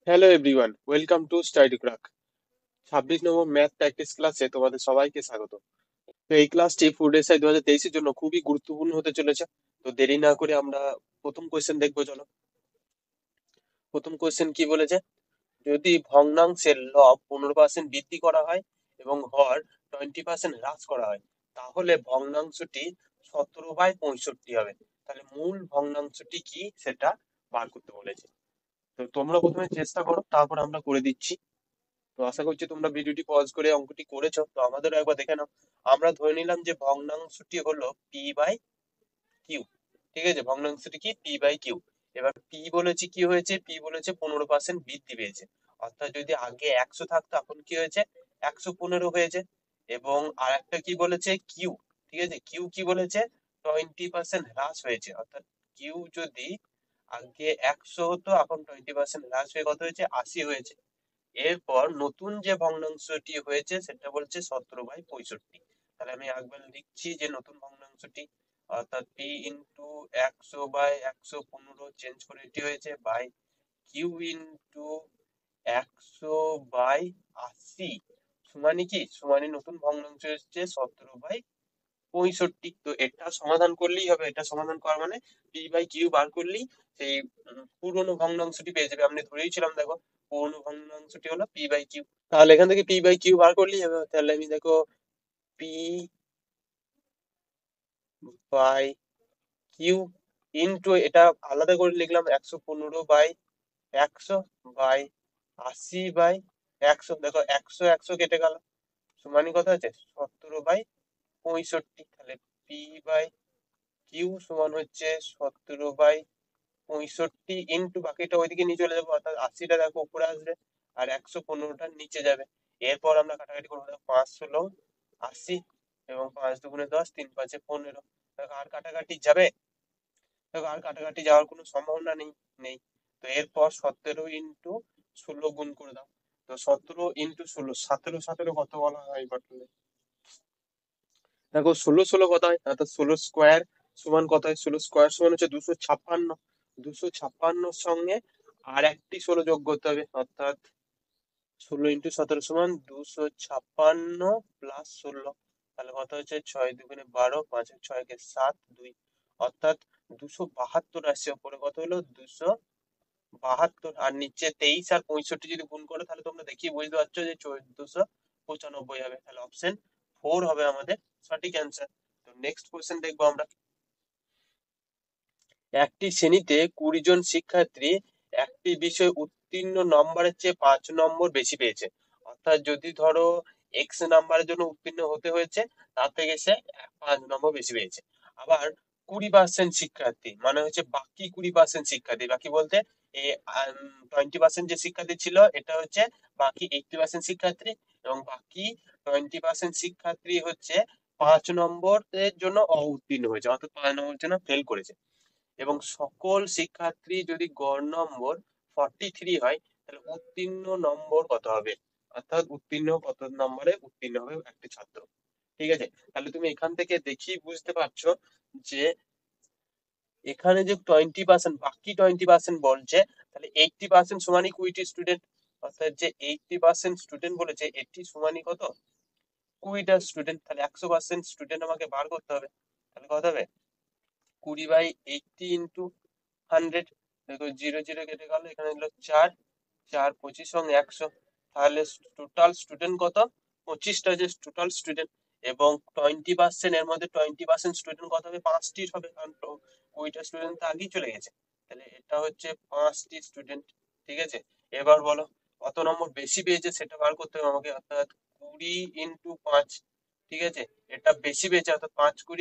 Hello everyone, welcome to study crack. 26 number math practice ক্লাসে তোমাদের সবাইকে স্বাগত। তো এই ক্লাসটি ফুড এসআই 2023-এর জন্য খুবই গুরুত্বপূর্ণ হতে চলেছে। তো দেরি না করে আমরা প্রথম কোয়েশ্চেন দেখবো, চলো। প্রথম কোয়েশ্চেন কি বলেছে? যদি ভগ্নাংশের লব 15% বৃদ্ধি করা হয় এবং হর 20% হ্রাস করা হয়, তাহলে ভগ্নাংশটি 17/65 হবে। তাহলে মূল ভগ্নাংশটি কি সেটা বার করতে বলেছে। তো তোমরা প্রথমে চেষ্টা করো, তারপর আমরা করে দিচ্ছি। তো আশা করছি তোমরা ভিডিওটি পজ করে অঙ্কটি করেছো। তো আমাদেরও একবার দেখে নাও। আমরা ধরে নিলাম যে ভগ্নাংশটি হলো পি বাই কিউ। ঠিক আছে, ভগ্নাংশটি কি পি বাই কিউ। এবার পি বলেছি কি হয়েছে, পি বলেছে 15% বৃদ্ধি পেয়েছে। অর্থাৎ যদি আগে 100 থাকতো, এখন কি হয়েছে, 115 হয়েছে। এবং আর একটা কি বলেছে, কিউ। ঠিক আছে, কিউ কি বলেছে, 20% হ্রাস হয়েছে। অর্থাৎ কিউ যদি আগে 100 হতো, এখন 20% হ্রাস হয়ে কত হয়েছে, 80 হয়েছে। এরপর নতুন যে ভগ্নাংশটি হয়েছে সেটা বলছে 17/65। তাহলে আমি একবার লিখছি যে নতুন ভগ্নাংশটি, অর্থাৎ পি ইন্টু 100/115 চেঞ্জ করে এটি হয়েছে বাই কিউ ইন্টু 100/80 সমানই কি, সমানই নতুন ভগ্নাংশ হচ্ছে 17/65। তো এটা সমাধান করলেই হবে, এটা সমাধান করা মানে পি বাই কিউ বার করলেই সেই পুরনো ভগ্নাংশটি পেয়ে যাবে। আমরা ধরেইছিলাম, দেখো, পুরনো ভগ্নাংশটি হলো পি বাই কিউ। তাহলে এখান থেকে পি বাই কিউ বার করলেই হবে। তাহলে আমি দেখো পি বাই কিউ ইন্টু, এটা আলাদা করে লিখলাম, 115/100 বাই 80/100। দেখো 100 কেটে গেল, সমানই কথা আছে 17/65। তাহলে পি বাই কিউ সমান হচ্ছে 17/65 ইন্টু বাকিটা ওইদিকে নিয়ে চলে যাবো, অর্থাৎ 80টা দেখো উপরে আসবে আর 115টা নিচে যাবে। এরপর আমরা কাটাকাটি করবো, দেখো 5 ষোলো 80 এবং 5 দুগুণে 10, 3 5-এ 15। দেখো আর কাটাকাটি যাবে, দেখো আর কাটাকাটি যাওয়ার কোনো সম্ভাবনা নেই, নেই। তো এরপর 17 ইন্টু 16 গুণ করে দাও। তো 17 ইন্টু 16, 17 কত বলা হয় এবার তুমি? দেখো 16 কত হয়, অর্থাৎ 16 স্কোয়ার সমান কত হয়, 16 স্কোয়ার সমান হচ্ছে 256। 256 সঙ্গে আর একটি 16 যোগ করতে হবে, অর্থাৎ 16 ইন্টু 17 সমান 256 প্লাস 16। তাহলে কত হচ্ছে, 6 দুগুণে 12, 5-এ 6 কে 7, 2। অর্থাৎ 272 আসছে, ওপরে কত হলো, 272। আর নিচে 23 আর 65 যদি গুণ করো, তাহলে তোমরা দেখি বুঝতে পারছো যে 1495 হবে। তাহলে অপশন 4 হবে আমাদের সঠিক অ্যান্সার। তো নেক্সট কোয়েশ্চেন দেখবো আমরা। একটি শ্রেণীতে 20 জন শিক্ষার্থী একটি বিষয় উত্তীর্ণ নম্বরের চেয়ে 5 নম্বর বেশি পেয়েছে। অর্থাৎ যদি ধরো এক্স নাম্বারের জন্য উত্তীর্ণ হতে হয়েছে, তার থেকে সে 5 নম্বর বেশি পেয়েছে। আবার 20% শিক্ষার্থী মানে হচ্ছে বাকি 20% শিক্ষার্থী, বাকি বলতে এই 20% যে শিক্ষার্থী ছিল এটা হচ্ছে বাকি 80% শিক্ষার্থী। এবং বাকি 20% শিক্ষার্থী হচ্ছে 5 নম্বরের জন্য অউত্তীর্ণ হয়েছে, অর্থাৎ 5 নম্বরের জন্য ফেল করেছে। এবং সকল শিক্ষার্থী যদি গড় নম্বর 43 হয়, তাহলে উত্তীর্ণ নম্বর কত হবে, অর্থাৎ উত্তীর্ণ কত নম্বরে উত্তীর্ণ হবে একটি ছাত্র। ঠিক আছে, তাহলে তুমি এখান থেকে দেখি বুঝতে পারছো যে এখানে যে 20%, বাকি 20% বলছে, তাহলে 80% সমানই 20 স্টুডেন্ট। অর্থাৎ যে 80% স্টুডেন্ট বলেছে, 80 সমানই কত, 20টা স্টুডেন্ট। তাহলে 100% স্টুডেন্ট আমাকে বার করতে হবে। তাহলে কত হবে, 20/80 ইন্টু 100। দেখো 0 0 কেটে গেল, এখানে হলো 4, 4 25 সঙ্গে 100। তাহলে টোটাল স্টুডেন্ট কত, 25টা যে টোটাল স্টুডেন্ট। এবং 20% এর মধ্যে 20% স্টুডেন্ট কত হবে, 5টি হবে, কারণ 20টা স্টুডেন্ট তো আগেই চলে গেছে। তাহলে এটা হচ্ছে 5টি স্টুডেন্ট। ঠিক আছে, এবার বলো কত নম্বর বেশি পেয়েছে সেটা বার করতে হবে আমাকে, অর্থাৎ 20 ইন্টু 5। ঠিক আছে, এটা বেশি পেয়েছে, অর্থাৎ 5 ×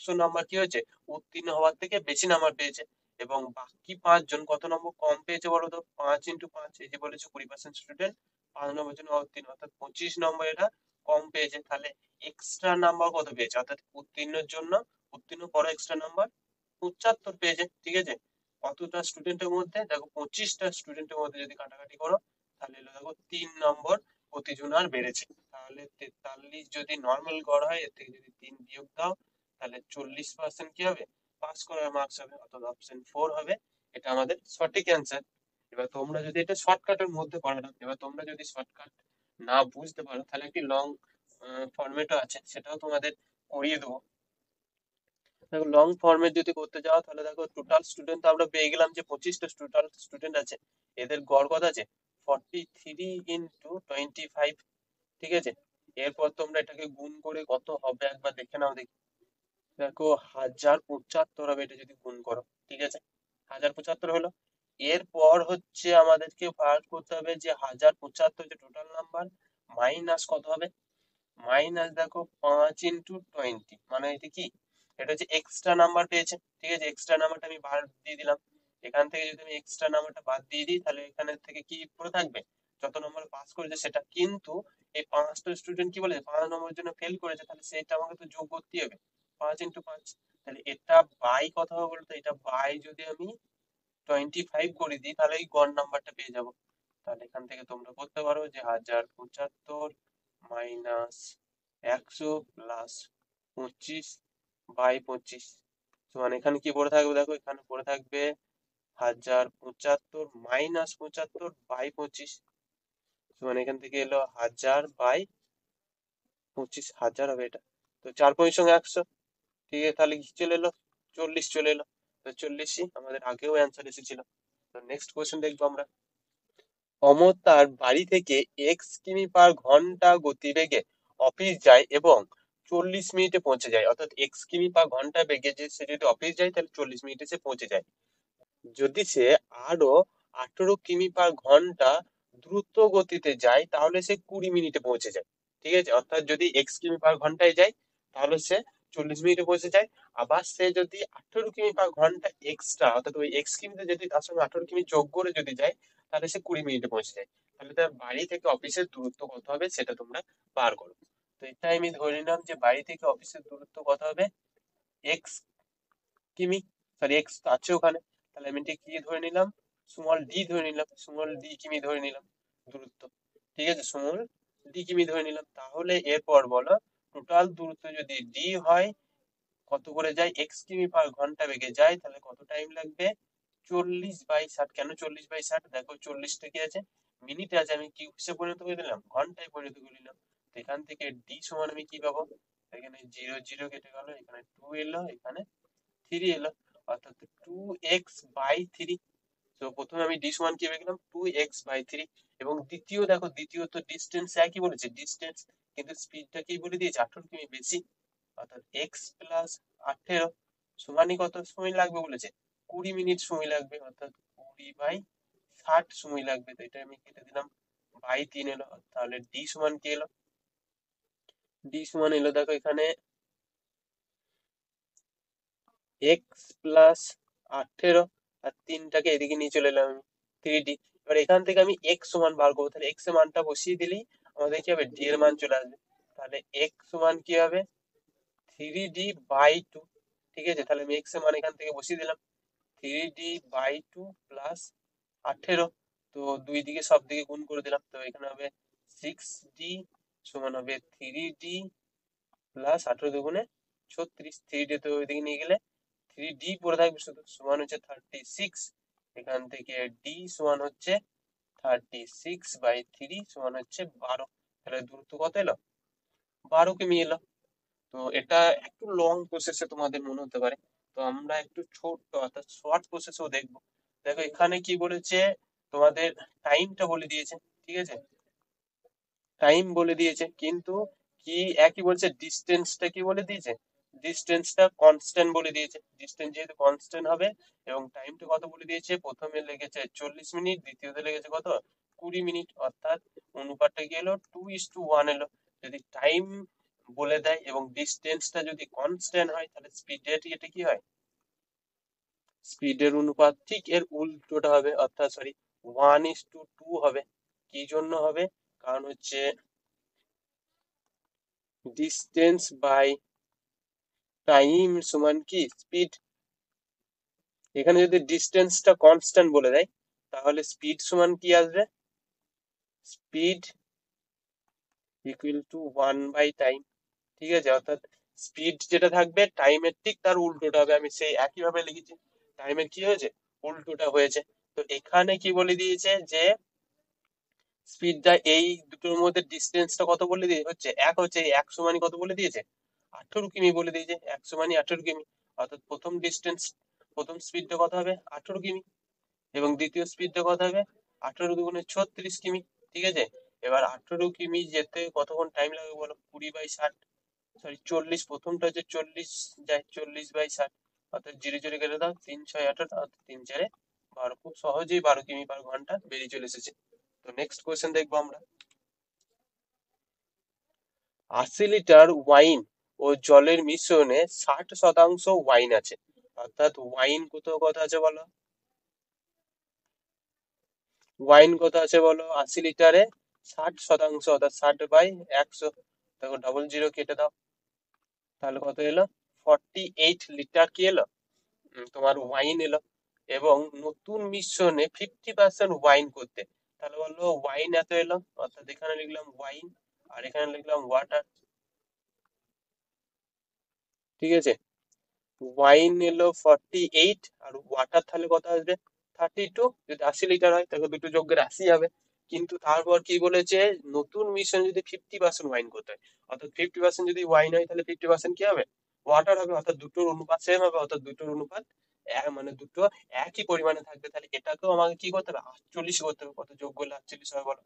100 নম্বর কি হয়েছে, উত্তীর্ণ হওয়ার থেকে বেশি নাম্বার পেয়েছে। এবং বাকি 5 জন কত নম্বর কম পেয়েছে বলো তো, 5 × 5, এই যে বলেছে 20% স্টুডেন্ট 5 নম্বরের জন্য উত্তীর্ণ, অর্থাৎ 25 নম্বর এটা কম পেয়েছে। তাহলে এক্সট্রা নাম্বার কত পেয়েছে, অর্থাৎ উত্তীর্ণের জন্য, উত্তীর্ণ পরে এক্সট্রা নাম্বার 75 পেয়েছে। ঠিক আছে, কতটা স্টুডেন্টের মধ্যে, দেখো 25টা স্টুডেন্টের মধ্যে যদি কাটাকাটি করো, তাহলে হলো দেখো 3 নম্বর প্রতিজন আর বেড়েছে। তাহলে 43 যদি নর্মাল গড় হয়, এর থেকে যদি 3 বিয়োগ দাও, তাহলে 40% কি হবে, পাস করার মার্কস হবে, অর্থাৎ অপশন 4 হবে এটা আমাদের সঠিক অ্যান্সার। এবার তোমরা যদি এটা শর্টকাটের মধ্যে পড়ানো, এবার তোমরা যদি শর্টকাট না বুঝতে পারো তাহলে একটি লং ফরম্যাটও আছে, সেটাও তোমাদের করিয়ে দেবো। দেখো লং ফরম্যাট যদি করতে যাও তাহলে দেখো টোটাল স্টুডেন্ট তো আমরা পেয়ে গেলাম যে 25টা টোটাল স্টুডেন্ট আছে, এদের গড় কত আছে 43 × 25, ঠিক আছে। এরপর তোমরা এটাকে গুণ করে কত হবে একবার দেখে নাও দেখি। দেখো 1075 হবে এটা যদি গুণ করো, ঠিক আছে, 1075 হলো। এরপর হচ্ছে আমাদেরকে বার করতে হবে যে 1075 যে টোটাল নাম্বার মাইনাস কত হবে, মাইনাস দেখো 5 × 20, মানে এটা কি, এটা হচ্ছে এক্সট্রা নাম্বার পেয়েছে, ঠিক আছে, এক্সট্রা নাম্বারটা আমি বাদ দিয়ে দিলাম। এখান থেকে যদি আমি এক্সট্রা নাম্বারটা বাদ দিয়ে দিই তাহলে এখানে থেকে কি পড়ে থাকবে, যত নম্বর পাস করেছে সেটা। কিন্তু এই 5টা স্টুডেন্ট কি বলে 5 নম্বরের জন্য ফেল করেছে, তাহলে সেটা আমাকে তো যোগ করতে হবে, 5 × 5। তাহলে এটা বাই কত হবে বলতো, এটা বাই যদি আমি 25 করে দিই তাহলে এই গড় নাম্বারটা পেয়ে যাবো। তাহলে এখান থেকে তোমরা করতে পারো যে 1075 মাইনাস 100 প্লাস 25/25 সমান এখানে কি পড়ে থাকবে, দেখো এখানে পড়ে থাকবে 1075 মাইনাস 75/25 সমান এখান থেকে এলো 1000/25, 1000 হবে এটা। তো 4 সঙ্গে 100, ঠিক আছে, তাহলে কি চলে এলো 40 চলে এলো। তো 40ই আমাদের আগেও অ্যান্সার এসেছিল। তো নেক্সট কোয়েশ্চেন দেখবো আমরা। অমর তার বাড়ি থেকে x কিমি/ঘন্টা গতিবেগে অফিস যায় এবং 40 মিনিটে পৌঁছে যায়, অর্থাৎ x কিমি/ঘন্টা বেগে যে সে যদি অফিস যায় তাহলে 40 মিনিটে সে পৌঁছে যায়। যদি সে আরো 18 কিমি/ঘন্টা দ্রুত গতিতে যায় তাহলে সে 20 মিনিটে পৌঁছে যায়, ঠিক আছে। অর্থাৎ যদি x কিমি/ঘন্টায় যায় তাহলে সে 40 মিনিটে পৌঁছে যায়। আবার সে যদি 18 কিমি/ঘন্টা এক্সট্রা, অর্থাৎ ওই x কিমিতে যদি তার সঙ্গে 18 কিমি যোগ করে যদি যায় তাহলে সে 20 মিনিটে পৌঁছে যায়। তাহলে তার বাড়ি থেকে অফিসের দূরত্ব কত হবে সেটা তোমরা বার করো। তো এটা আমি ধরে নিলাম যে বাড়ি থেকে অফিসের দূরত্ব কত হবে, x কিমি, সরি এক্স আছে ওখানে, তাহলে আমি এটা কি ধরে নিলাম, স্মল ডি ধরে নিলাম, স্মল ডি কিমি ধরে নিলাম দূরত্ব, ঠিক আছে, স্মল ডি কিমি ধরে নিলাম। তাহলে এরপর বলো টোটাল দূরত্ব যদি ডি হয়, কত করে যায়, x কিমি/ঘন্টা বেগে যায়, তাহলে কত টাইম লাগবে 40/60। কেন 40/60, দেখো 40টা কি আছে মিনিটে আছে, আমি কি হিসেবে পরিণত করে দিলাম, ঘন্টায় পরিণত করে দিলাম। তো এখান থেকে ডি সমান আমি কি পাবো, এখানে 0 0 কেটে গেল, এখানে 2 এলো, এখানে 3 এলো, অর্থাৎ 2x/3। তো প্রথমে আমি ডি সমান কি পেয়ে গেলাম 2x/3। এবং দ্বিতীয় দেখো, দ্বিতীয় তো ডিস্টেন্স একই বলেছে ডিস্টেন্স, কিন্তু স্পিডটা কি বলে দিয়েছে 18 কিমি বেশি, অর্থাৎ x+18 সমানই কত সময় লাগবে বলেছে 20 মিনিট সময় লাগবে, অর্থাৎ 20/60 সময় লাগবে। তো এটা আমি কেটে দিলাম, বাই 3 এলো, তাহলে ডি সমান কি এলো, ডি সমান এলো দেখো এখানে x+18, আর 3টাকে এদিকে নিয়ে চলে এলাম আমি 3d। এবার এখান থেকে আমি x সমান বার করবো, তাহলে x এর মানটা বসিয়ে দিলেই আমাদের কি হবে, d এর মান চলে আসবে। তাহলে x সমান কি হবে 3d/2, ঠিক আছে, তাহলে আমি x এর মান এখান থেকে বসিয়ে দিলাম 3d/2 প্লাস 18। তো দুই দিকে সব দিকে গুণ করে দিলাম, তো এখানে হবে 6d সমান হবে 3d প্লাস 18 × 2 = 36। 3d তো ওইদিকে নিয়ে গেলে 3d পড়ে থাকবে শুধু, সমান হচ্ছে 36। এখান থেকে d সমান হচ্ছে 36/3 সমান হচ্ছে 12। তাহলে দূরত্ব কত এলো, 12 কিমি এলো। তো এটা একটু লং প্রসেসে তোমাদের মনে হতে পারে, তো আমরা একটু ছোট্ট অর্থাৎ শর্ট প্রসেসও দেখবো। দেখো এখানে কি বলেছে, তোমাদের টাইমটা বলে দিয়েছে, ঠিক আছে, টাইম বলে দিয়েছে, কিন্তু কি একই বলছে, ডিস্টেন্সটা কি বলে দিয়েছে, ডিস্টেন্সটা কনস্ট্যান্ট বলে দিয়েছে। ডিস্টেন্স যেহেতু কনস্ট্যান্ট হবে, এবং টাইমটা কত বলে দিয়েছে, প্রথমে লেগেছে 40 মিনিট, দ্বিতীয়তে লেগেছে কত 20 মিনিট, অর্থাৎ অনুপাতটা কি এলো 2:1 এলো। যদি টাইম বলে দেয় এবং ডিস্টেন্সটা যদি কনস্ট্যান্ট হয় তাহলে স্পিডের এটা কি হয়, স্পিডের অনুপাত ঠিক এর উল্টোটা হবে, অর্থাৎ সরি 1:2 হবে। কি জন্য হবে, কারণ হচ্ছে ডিস্টেন্স বাই টাইম সমান কি স্পিড। এখানে যদি ডিস্টেন্সটা কনস্ট্যান্ট বলে দেয় তাহলে স্পিড সমান কি আসবে, স্পিড = 1/টাইম, ঠিক আছে, অর্থাৎ স্পিড যেটা থাকবে টাইমের ঠিক তার উল্টোটা হবে। আমি সেই একই ভাবে লিখেছি, টাইমের কি হয়েছে উল্টোটা হয়েছে। তো এখানে কি বলে দিয়েছে যে স্পিডটা এই দুটোর মধ্যে ডিস্টেন্সটা কত বলে দিয়ে হচ্ছে এক হচ্ছে এই 100 মানে কত বলে দিয়েছে 18 কিমি বলে দিয়েছে 100 মানে 18 কিমি। অর্থাৎ প্রথম স্পিডটা কত হবে 18 কিমি এবং দ্বিতীয় স্পিডটা কত হবে 18 × 2 = 36 কিমি। ঠিক আছে, এবার 18 কিমি যেতে কতক্ষণ টাইম লাগবে বলো 20/60, সরি 40, প্রথমটা হচ্ছে 40 যায় 40/60, অর্থাৎ জিরো জিরো কেটে দাও 3 6 18, অর্থাৎ 3 4 12, খুব সহজেই 12 কিমি/ঘন্টা বেরিয়ে চলে এসেছে। তো নেক্সট কোয়েশ্চেন দেখবো আমরা। 80 লিটার ওয়াইন ও জলের মিশ্রণে 60% ওয়াইন আছে, অর্থাৎ ওয়াইন কত আছে বলো, ওয়াইন কত আছে বলো 80 লিটারে 60%, অর্থাৎ 60/100। দেখো ডবল জিরো কেটে দাও, তাহলে কত এলো 48 লিটার কি এলো, তোমার ওয়াইন এলো। এবং নতুন মিশ্রণে 50% ওয়াইন করতে, তাহলে বললো ওয়াইন এত এলো, অর্থাৎ এখানে লিখলাম ওয়াইন আর এখানে লিখলাম ওয়াটার। ঠিক আছে, ওয়াইন এলো 48 আর ওয়াটার তাহলে কত আসবে 32। যদি 80 লিটার হয় তাহলে দুটো যোগের 80 হবে। কিন্তু তারপর কি বলেছে নতুন মিশ্রণ যদি 50% ওয়াইন করতে হয়, অর্থাৎ 50% যদি ওয়াইন হয় তাহলে 50% কি হবে ওয়াটার হবে, অর্থাৎ দুটোর অনুপাত সেম হবে, অর্থাৎ দুটোর অনুপাত মানে দুটো একই পরিমাণে থাকবে। তাহলে এটাকেও আমাকে কি করতে হবে 48 করতে হবে। কত যোগ করলে 48 হবে বলো,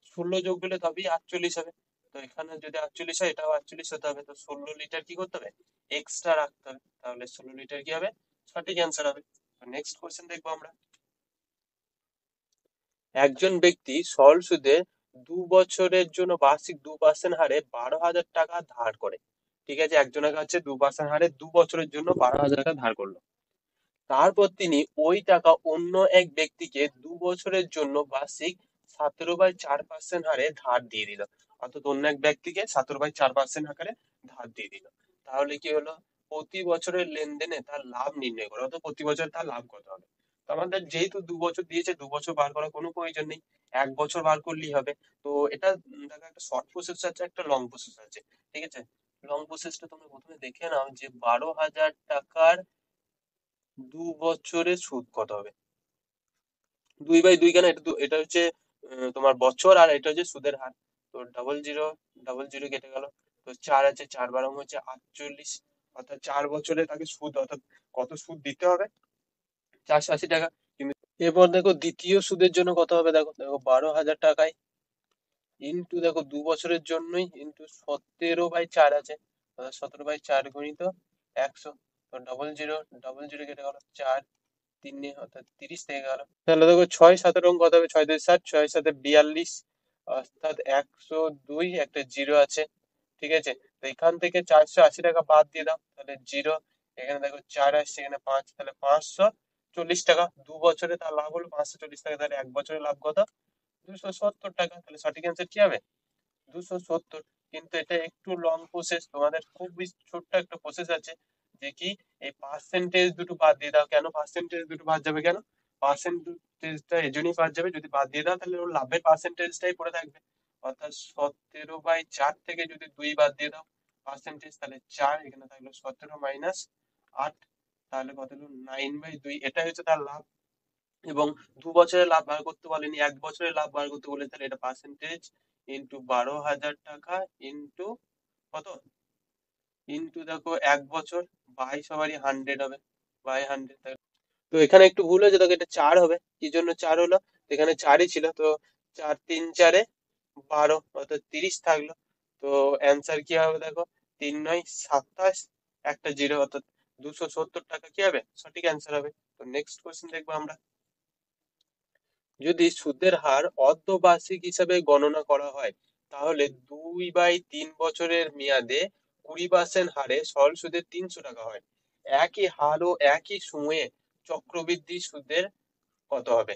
16 যোগ করলে তবেই 48 হবে। তো এখানে যদি 48 হয় এটাও 48 হতে হবে, তো 16 লিটার কি করতে হবে এক্সট্রা রাখতে হবে, তাহলে 16 লিটার কি হবে সঠিক অ্যান্সার হবে। নেক্সট কোয়েশ্চেন দেখবো আমরা। একজন ব্যক্তি সরল সুদে 2 বছরের জন্য বার্ষিক 2% হারে 12,000 টাকা ধার করে। ঠিক আছে, একজনের কাছে 2% হারে 2 বছরের জন্য 12,000 টাকা ধার করলো। তারপর তিনি ওই টাকা অন্য এক ব্যক্তিকে 2 বছরের জন্য বার্ষিক 17/4% হারে ধার দিয়ে দিল, অর্থাৎ অন্য এক ব্যক্তিকে 17/4% হারে ধার দিয়ে দিল। তাহলে কি হলো প্রতি বছরের লেনদেনে তার লাভ নির্ণয় করো, অর্থাৎ প্রতি বছর তার লাভ কত হবে। তো আমাদের যেহেতু 2 বছর দিয়েছে 2 বছর বার করার কোনো প্রয়োজন নেই, 1 বছর বার করলেই হবে। তো এটা দেখো একটা শর্ট প্রসেস আছে একটা লং প্রসেস আছে। ঠিক আছে, লং প্রসেসটা তোমরা প্রথমে দেখে নাও যে 12,000 টাকার 2 বছরে সুদ কত হবে। 2/2 কেন, এটা হচ্ছে তোমার বছর আর এটা হচ্ছে সুদের হার। তো ডবল জিরো কেটে গেল, তো 4 আছে 4 12 হচ্ছে 48, অর্থাৎ 4 বছরে তাকে সুদ, অর্থাৎ কত সুদ দিতে হবে 480 টাকা। কিন্তু এরপর দেখো দ্বিতীয় সুদের জন্য কত হবে, দেখো দেখো 12,000 টাকায় ইন্টু দেখো 2 বছরের জন্যই ইন্টু 17/4 আছে, 17/4 গুণিত 100। তো ডবল জিরো কেটে গেল 4 3 অর্থাৎ 30 থেকে গেল। তাহলে দেখো 6 7 কত হবে 6 2 7, 6 7 42, অর্থাৎ 102, একটা জিরো আছে। ঠিক আছে, তো এখান থেকে 480 টাকা বাদ দিয়ে দাও, তাহলে জিরো, এখানে দেখো 4 আসছে এখানে 5, তাহলে 540 টাকা। 2 বছরে তার লাভ হলো 540 টাকা, তাহলে 1 বছরের লাভ কত 270 টাকা। তাহলে সঠিক অ্যান্সার কি হবে 270। কিন্তু এটা একটু লং প্রসেস, তোমাদের খুবই ছোট্ট একটা প্রসেস আছে যে কি এই পার্সেন্টেজ দুটো বাদ দিয়ে দাও। কেন পার্সেন্টেজ দুটো বাদ যাবে, কেন পার্সেন্টেজটা এই জন্যই বাদ যাবে, যদি বাদ দিয়ে দাও তাহলে ওর লাভের পার্সেন্টেজটাই পড়ে থাকবে। অর্থাৎ 17/4 থেকে যদি 2 বাদ দিয়ে দাও পার্সেন্টেজ, তাহলে 4, এখানে থাকলো 17 - 8, তাহলে কত হলো 9/2, এটাই হচ্ছে তার লাভ। এবং 2 বছরের লাভ বার করতে বলেনি, 1 বছরের লাভ বার করতে বলেছে, তাহলে এটা পার্সেন্টেজ ইন্টু 12,000 টাকা ইন্টু কত ইন্টু দেখো 1 বছর বাই সবারই 100 হবে, বাই 100। তো এখানে একটু ভুল হয়েছে, দেখো এটা 4 হবে, কি জন্য 4 হলো, তো এখানে 4ই ছিল, তো 4 3 4 12, অর্থাৎ 30 থাকলো। তো অ্যান্সার কি হবে দেখো 3 9 27, একটা জিরো, অর্থাৎ 270 টাকা কি হবে সঠিক অ্যান্সার হবে। তো নেক্সট কোয়েশ্চেন দেখবো আমরা। যদি সুদের হার অর্ধবার্ষিক হিসাবে গণনা করা হয় তাহলে 2/3 বছরের মেয়াদে 20% হারে সরল সুদের 300 টাকা হয়। একই হার ও একই সময়ে চক্রবৃদ্ধি সুদের কত হবে।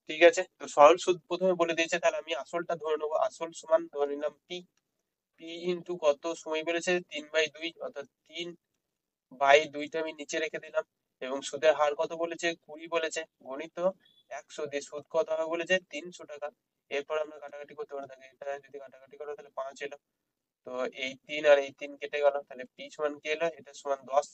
ঠিক আছে, তো সরল সুদ প্রথমে বলে দিয়েছে, তাহলে আমি আসলটা ধরে নেবো, আসল সমান ধরে নিলাম পি। পি ইন্টু কত সময় বলেছে 3/2, অর্থাৎ 3/2টা আমি নিচে রেখে দিলাম। এবং সুদের হার কত বলেছে 20 বলেছে, গণিত 100 দিয়ে সুদ কত হবে বলেছে 300 টাকা। এরপর আমরা কাটাকাটি করতে পারি, তাহলে এটা যদি কাটাকাটি করো তাহলে 5 এলো। তো এই 3 আর এই 3 কেটে গেল, তাহলে পি সমান কি এলো, এটা সমান 10,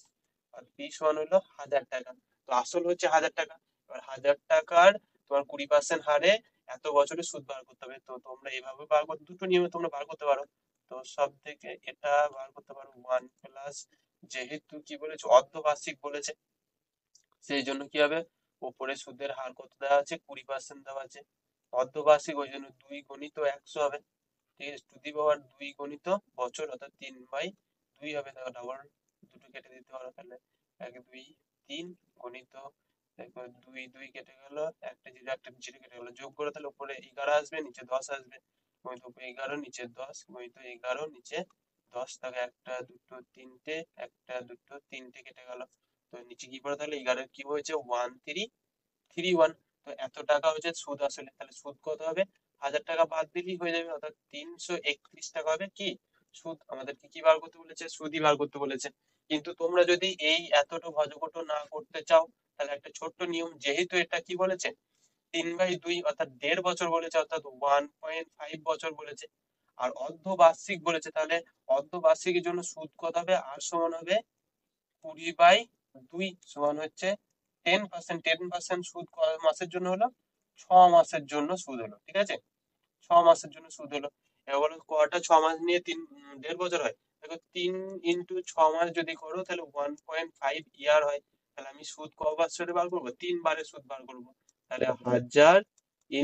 আর পি সমান হলো 1,000 টাকা। তো আসল হচ্ছে 1,000 টাকা। এবার 1,000 টাকার তোমার 20% হারে এত বছরে সুদ বার করতে হবে। তো তোমরা এইভাবে বার করতে, দুটো নিয়মে তোমরা বার করতে পারো। তো সব থেকে এটা বার করতে পারো 1+, যেহেতু কি বলেছে অর্ধবার্ষিক বলেছে, সেই জন্য কি হবে, উপরে সুদের হার কত দেওয়া আছে, 20% দেওয়া আছে। অর্ধবার্ষিক ওই জন্য 2 × 100 হবে। ঠিক আছে, টু দি পাওয়ার 2 × বছর, অর্থাৎ 3/2 হবে। দেখো ডাবল দুটো কেটে দিতে পারো, তাহলে 1 2 3 গুণিত, দেখো 2 2 কেটে গেল, একটা জিরো একটা জিরো কেটে গেল, যোগ করে তাহলে উপরে 11 আসবে, নিচে 10 আসবে। গুণিত উপরে 11 নিচে 10, গুণিত 11 নিচে 10, তাকে একটা দুটো তিনটে, একটা দুটো তিনটে কেটে গেল। তো নিচে কি পড়ে, তাহলে 11 কি হয়েছে 1331। তো এত টাকা হচ্ছে সুদ আসলে, তাহলে সুদ কত হবে, 1000 টাকা বাদ দিলেই হয়ে যাবে, অর্থাৎ 331 টাকা হবে কি সুদ। আমাদেরকে কি বার করতে বলেছে, সুদই বার করতে বলেছে। কিন্তু তোমরা যদি এই এতটা ভজকট না করতে চাও, তাহলে একটা ছোট্ট নিয়ম, যেহেতু এটা কি বলেছে 3/2 অর্থাৎ 1.5 বছর বলেছে, অর্থাৎ 1.5 বছর বলেছে, আর অর্ধবার্ষিক বলেছে, তাহলে অর্ধবার্ষিকের জন্য সুদ কত হবে, আর সমান হবে 20/2 সমান হচ্ছে 10%। 10% সুদ কয় মাসের জন্য হলো, 6 মাসের জন্য সুদ হলো। ঠিক আছে, 6 মাসের জন্য সুদ হলো। এবার বলো কটা 6 মাস নিয়ে 1.5 বছর হয়, দেখো 3 × 6 মাস যদি করো তাহলে 1.5 ইয়ার হয়। তাহলে আমি সুদ ক বছরে বার করবো, 3 বারে সুদ বার করবো। তাহলে 1000 ×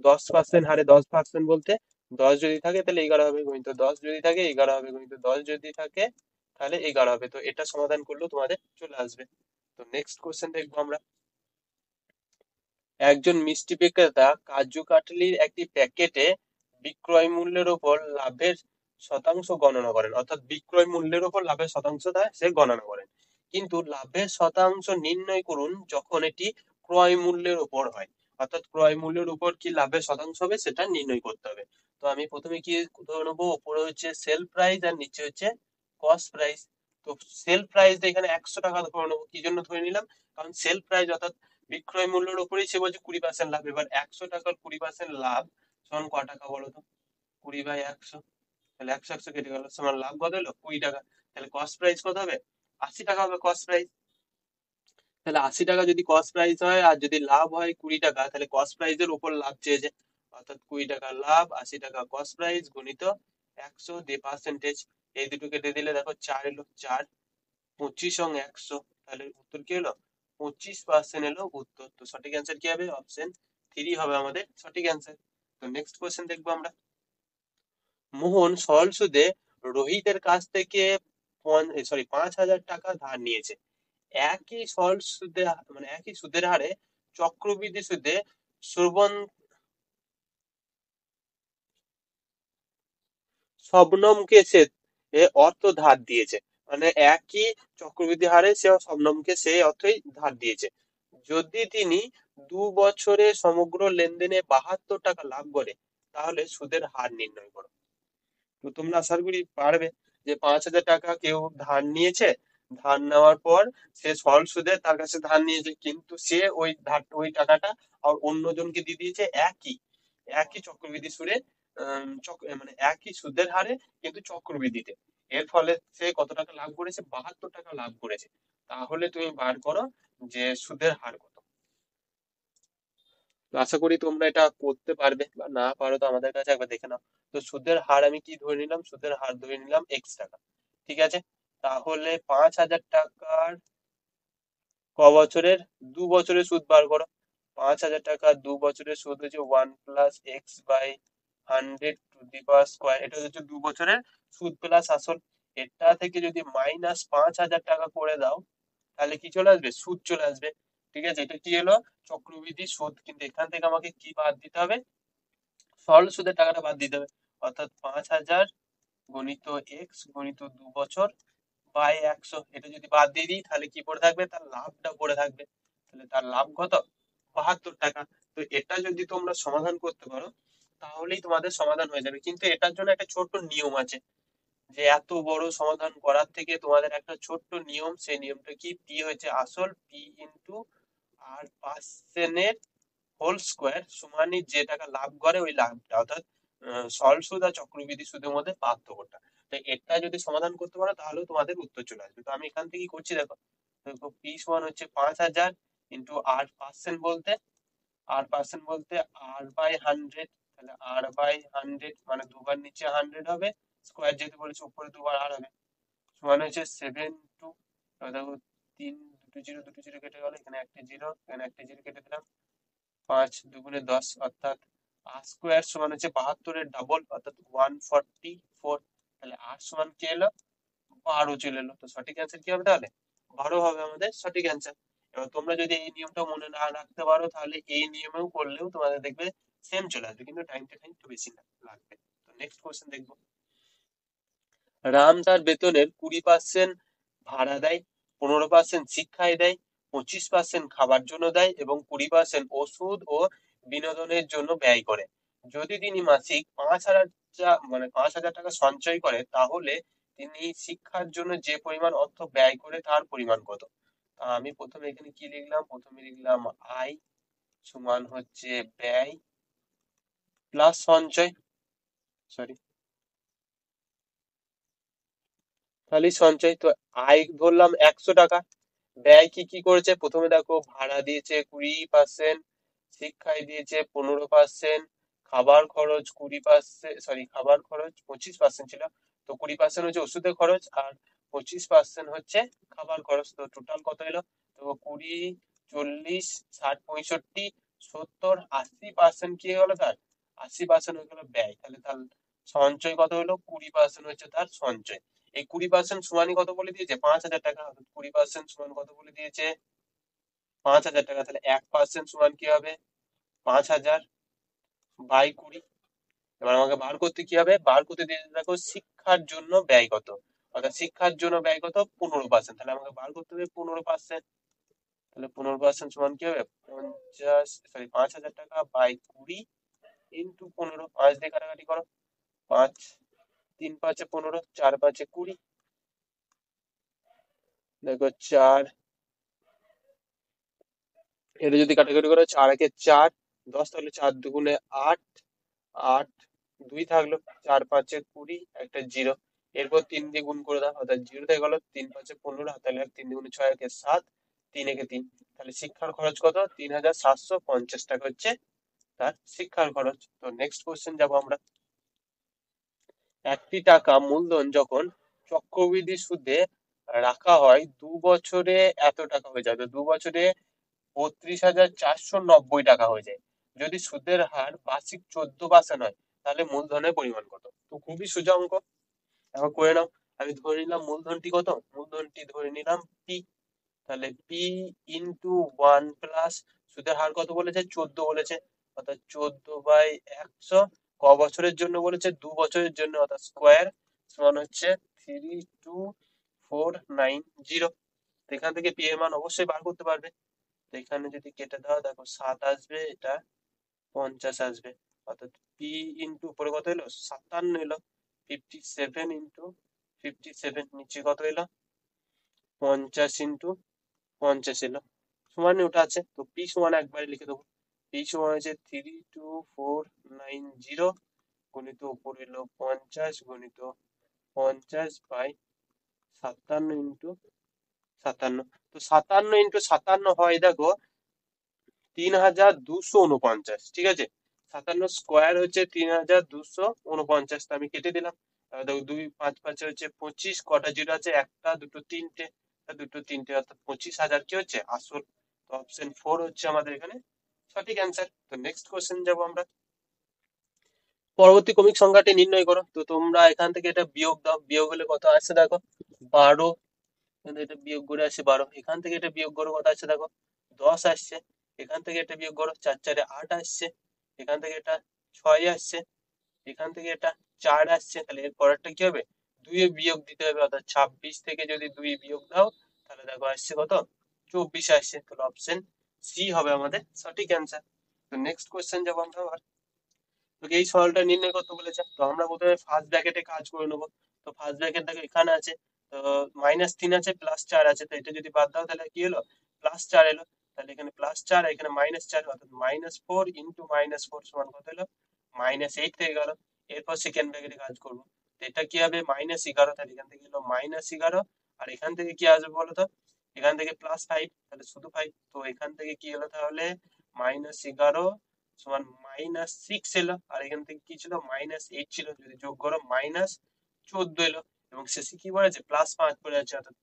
10% হারে 10% বলতে 10 যদি থাকে তাহলে 11 হবে, গুণিত 10 যদি থাকে 11 হবে, গুণিত 10 যদি থাকে তাহলে 11 হবে। তো এটা সমাধান করলেও তোমাদের চলে আসবে। তো নেক্সট কোশ্চেন দেখবো আমরা। একজন মিষ্টি বিক্রেতা কাজু কাটলির একটি প্যাকেটে বিক্রয় মূল্যের উপর লাভের শতাংশ গণনা করেন, অর্থাৎ বিক্রয় মূল্যের উপর লাভের শতাংশটা সে গণনা করেন। কিন্তু লাভের শতাংশ নির্ণয় করুন যখন এটি ক্রয় মূল্যের উপর হয়, অর্থাৎ ক্রয় মূল্যের উপর কি লাভের শতাংশ হবে সেটা নির্ণয় করতে হবে। তো আমি প্রথমে কি ধরে নেবো, উপরে হচ্ছে সেল প্রাইস আর নিচে হচ্ছে কস্ট প্রাইস। তো সেল প্রাইস এখানে 100 টাকা ধরে নেবো, কি জন্য ধরে নিলাম, কারণ সেল প্রাইস অর্থাৎ বিক্রয় মূল্যের উপরেই সে বলছে 20% লাভ। এবার 100 টাকার 20% লাভ সমান ক টাকা বলো তো, 20/100, তাহলে 100 100 কেটে গেল, সমান লাভ কত হলো 20 টাকা। তাহলে কস্ট প্রাইস কত হবে, 80 টাকা হবে কস্ট প্রাইস। তাহলে 80 টাকা যদি কস্ট প্রাইস হয় আর যদি লাভ হয় 20 টাকা, তাহলে কস্ট প্রাইসের উপর লাভ চেয়েছে, অর্থাৎ 20 টাকা লাভ, 80 টাকা কস্ট প্রাইস, গুণিত 100 দিয়ে পার্সেন্টেজ। এই দুটো কেটে দিলে দেখো 4 এলো, 4 25 সঙ্গে 100, তাহলে উত্তর কি হলো, 25% এলো উত্তর। তো সঠিক অ্যান্সার কি হবে, অপশন 3 হবে আমাদের সঠিক অ্যান্সার। তো নেক্সট কোয়েশ্চেন দেখবো আমরা। মোহন সরল সুদে রোহিতের কাছ থেকে 5,000 টাকা ধার নিয়েছে। একই সরল সুদে, মানে একই সুদের হারে চক্রবৃদ্ধি সুদে শ্রবণ শবনমকে সে অর্থ ধার দিয়েছে। মানে একই চক্রবৃদ্ধি হারে সে শবনমকে সেই অর্থই ধার দিয়েছে। যদি তিনি 2 বছরে সমগ্র লেনদেনে 72 টাকা লাভ করে, তাহলে সুদের হার নির্ণয় করো। তো তোমরা আশা করি পারবে, যে 5,000 টাকা কেউ ধার নিয়েছে, ধার নেওয়ার পর সে সরল সুদে তার কাছে ধার নিয়েছে, কিন্তু সে ওই টাকাটা আর অন্যজনকে দিয়ে দিয়েছে একই একই চক্রবৃদ্ধি সুদে, মানে একই সুদের হারে কিন্তু চক্রবৃদ্ধিতে। এর ফলে সে কত টাকা লাভ করেছে, 72 টাকা লাভ করেছে। তাহলে তুমি বার করো যে সুদের হার কত। তো আশা করি তোমরা এটা করতে পারবে, বা না পারো তো আমাদের কাছে একবার দেখে নাও। তো সুদের হার আমি কি ধরে নিলাম, সুদের হার ধরে নিলাম x টাকা। ঠিক আছে, তাহলে 5,000 টাকার বছরের, 2 বছরের সুদ বার করো। 5,000 টাকা 2 বছরের সুদ হচ্ছে 1+x/100 এটা হচ্ছে 2 বছরের সুদ প্লাস আসল। এটা থেকে যদি -5,000 টাকা করে দাও, তাহলে কি চলে আসবে, সুদ চলে আসবে। ঠিক আছে, এটা কি হলো, চক্রবৃদ্ধি সুদ। কিন্তু এখান থেকে আমাকে কি বাদ দিতে হবে, সরল সুদের টাকাটা বাদ দিতে হবে। অর্থাৎ 5,000 গুণিত এক্স গুণিত 2 বছর বাই 100, এটা যদি বাদ দিয়ে দিই তাহলে কি পড়ে থাকবে, তার লাভটা পড়ে থাকবে। তাহলে তার লাভ কত, 72 টাকা। তো এটা যদি তোমরা সমাধান করতে পারো, তাহলেই তোমাদের সমাধান হয়ে যাবে। কিন্তু এটার জন্য একটা ছোট্ট নিয়ম আছে, যে এত বড় সমাধান করার থেকে তোমাদের একটা ছোট্ট নিয়ম, সেই নিয়মটা কি, পি হচ্ছে আসল, পি ইন্টু আর পার্সেন্টের হোল স্কোয়ার সমানই যে টাকা লাভ করে ওই লাভটা, অর্থাৎ সরল সুদ আর চক্রবৃদ্ধি সুদের মধ্যে পার্থক্যটা। তো এটা যদি সমাধান করতে পারো তাহলেও তোমাদের উত্তর চলে আসবে। তো আমি এখান থেকে কি করছি দেখো, দেখো পি সমান হচ্ছে 5,000 ইন্টু 8% বলতে আর পার্সেন্ট বলতে r/100, তাহলে r/100 মানে দুবার নিচে 100 হবে, স্কোয়ার যেহেতু বলেছে উপরে দুবার আর হবে, সমান হচ্ছে 7 টু, দেখো 3, দুটো জিরো দুটো জিরো কেটে গেল, এখানে একটা জিরো এখানে একটা জিরো কেটে দিলাম, 5×2=10, অর্থাৎ আর স্কোয়ার সমান হচ্ছে 72-এর ডাবল অর্থাৎ 144। তাহলে আর সমান কি এলো, 12 চলে এলো। তো সঠিক অ্যান্সার কি হবে তাহলে, 12 হবে আমাদের সঠিক অ্যান্সার। এবার তোমরা যদি এই নিয়মটা মনে না রাখতে পারো তাহলে এই নিয়মেও করলেও তোমাদের দেখবে সেম চলে আসবে, কিন্তু টাইমটা একটু বেশি না লাগবে। তো নেক্সট কোশ্চেন দেখবো। রাম তার বেতনের 20% ভাড়া দেয়, 15% শিক্ষায় দেয়, 25% খাবার জন্য দেয় এবং 20% ওষুধ ও বিনোদনের জন্য ব্যয় করে। যদি তিনি মাসিক 5,000 মানে 5,000 টাকা সঞ্চয় করে তাহলে তিনি শিক্ষার জন্য যে পরিমাণ অর্থ ব্যয় করে তার পরিমাণ কত? আমি প্রথমে এখানে কি লিখলাম, প্রথমে লিখলাম আয় সমান হচ্ছে ব্যয় প্লাস সঞ্চয়, সরি তাহলে সঞ্চয়। তো আয় ধরলাম 100 টাকা, ব্যয় কি কি করেছে প্রথমে দেখো, ভাড়া দিয়েছে 20%, শিক্ষায় দিয়েছে 15%, খাবার খরচ 20%, সরি খাবার খরচ 25% ছিল, তো 20% হচ্ছে ওষুধের খরচ আর 25% হচ্ছে খাবার খরচ। তো টোটাল কত এলো, তো 20, 40, 60, 65, 70, 80% কি হয়ে গেলো তার, 80% হয়ে গেলো ব্যয়। তাহলে তার সঞ্চয় কত হলো, 20% হচ্ছে তার সঞ্চয়। এই 20% সমানই কত বলে দিয়েছে, 5,000 টাকা। 20% সমান কত বলে দিয়েছে, 5,000 টাকা। তাহলে 1% সমান কি হবে, 5,000/20। এবার আমাকে বার করতে কি হবে, বার করতে দিয়েছে দেখো শিক্ষার জন্য ব্যয় কত, অর্থাৎ শিক্ষার জন্য ব্যয় কত 15%, তাহলে আমাকে বার করতে হবে 15%। তাহলে 15% সমান কি হবে, 5,000 টাকা/20 ইন্টু 15, 5 দিয়ে কাটাকাটি করো, 5, 3×5 = 15, 4×5 = 20, দেখো 4, এটা যদি কাটাকাটি করো 4×1=4, 10, তাহলে 4×2=8, 8, 2 থাকলো, 4×5=20, একটা জিরো, এরপর 3 দিয়ে গুণ করে দাও অর্থাৎ 0 থেকে গেলো, 3×5=15, তাহলে 3×2=6, 3×7, 3 তাহলে শিক্ষার খরচ কত, 3,750 টাকা হচ্ছে তার শিক্ষার খরচ। তো নেক্সট কোশ্চেন যাবো আমরা। একটি টাকা মূলধন যখন চক্রবৃদ্ধি সুদে রাখা হয় 2 বছরে এত টাকা হয়ে যাবে, 2 বছরে 32,490 টাকা হয়ে যায়। যদি সুদের হার বার্ষিক 14% হয় তাহলে মূলধনের পরিমাণ কত? তো খুবই সোজা অঙ্ক, এখন করে নাও। আমি ধরে নিলাম মূলধনটি কত, মূলধনটি ধরে নিলাম পি, তাহলে পি ইন্টু 1 প্লাস সুদের হার কত বলেছে, 14 বলেছে, অর্থাৎ 14/100, বছরের জন্য বলেছে, 2 বছরের জন্য, অর্থাৎ স্কোয়ার সমান হচ্ছে 32490। এখান থেকে পি এর মান অবশ্যই বার করতে পারবে। তো এখানে যদি কেটে দাও দেখো 7 আসবে, এটা 50 আসবে, অর্থাৎ পি ইন্টু উপরে কত এলো 57 এলো, 57 × 57, নিচে কত এলো 50 × 50 এলো, সমান ওটা আছে। তো পি সমান একবারে লিখে দেবো, পি সমান হচ্ছে 32490 গুণিত উপরে এলো 50 গুণিত 50/57 × 57। তো 57 × 57 হয় দেখো 3,249, ঠিক আছে। 57 স্কোয়ার হচ্ছে 3,249, আমি কেটে দিলাম। দেখো 2, 5×5 হচ্ছে 25, কটা জিরো আছে, একটা দুটো তিনটে, দুটো তিনটে অর্থাৎ 25,000 কি হচ্ছে আসল। তো অপশন 4 হচ্ছে আমাদের এখানে সঠিক অ্যান্সার। তো নেক্সট কোশ্চেন যাবো আমরা। পরবর্তী ক্রমিক সংখ্যাটি নির্ণয় করো। তো তোমরা এখান থেকে এটা বিয়োগ দাও, বিয়োগ হলে কত আসছে দেখো 12, এখান থেকে এটা বিয়োগ করে আসছে 12, এখান থেকে এটা বিয়োগ করো কত আসছে দেখো 10 আসছে, এখান থেকে এটা বিয়োগ করো 4×4=8 আসছে, এখান থেকে এটা 6 আসছে, এখান থেকে এটা 4 আসছে, তাহলে এর পরেরটা কি হবে, 2 এ বিয়োগ দিতে হবে, অর্থাৎ 26 থেকে যদি 2 বিয়োগ দাও তাহলে দেখো আসছে কত 24 আসছে। তাহলে অপশন সি হবে আমাদের সঠিক অ্যান্সার। তো নেক্সট কোশ্চেন যাবো আমরা আবার। তোকে এই সরলটা নির্ণয় করতে বলেছে, তো আমরা প্রথমে ফার্স্ট ব্র্যাকেটে কাজ করে নেবো। তো ফার্স্ট ব্র্যাকেট দেখো এখানে আছে, তো -3 আছে +4 আছে, তো এটা যদি বাদ দাও তাহলে কি হলো +4 এলো, তাহলে এখানে +4 এখানে -4, অর্থাৎ -4 ইন্টু -4 সমান কত হলো -8 থেকে গেল। এরপর সেকেন্ড ব্র্যাকেটে কাজ করবো, তো এটা কি হবে -11, তাহলে এখান থেকে হলো -11, আর এখান থেকে কি আসবে বলো তো, এখান থেকে +5, তাহলে শুধু 5, তো এখান থেকে কি হলো তাহলে -11 সমান -6 এলো, আর এখান থেকে কি ছিল -8 ছিল, যদি যোগ করো -14 এলো, এবং শেষে কি পড়ে আছে +5 পড়ে আছে, অর্থাৎ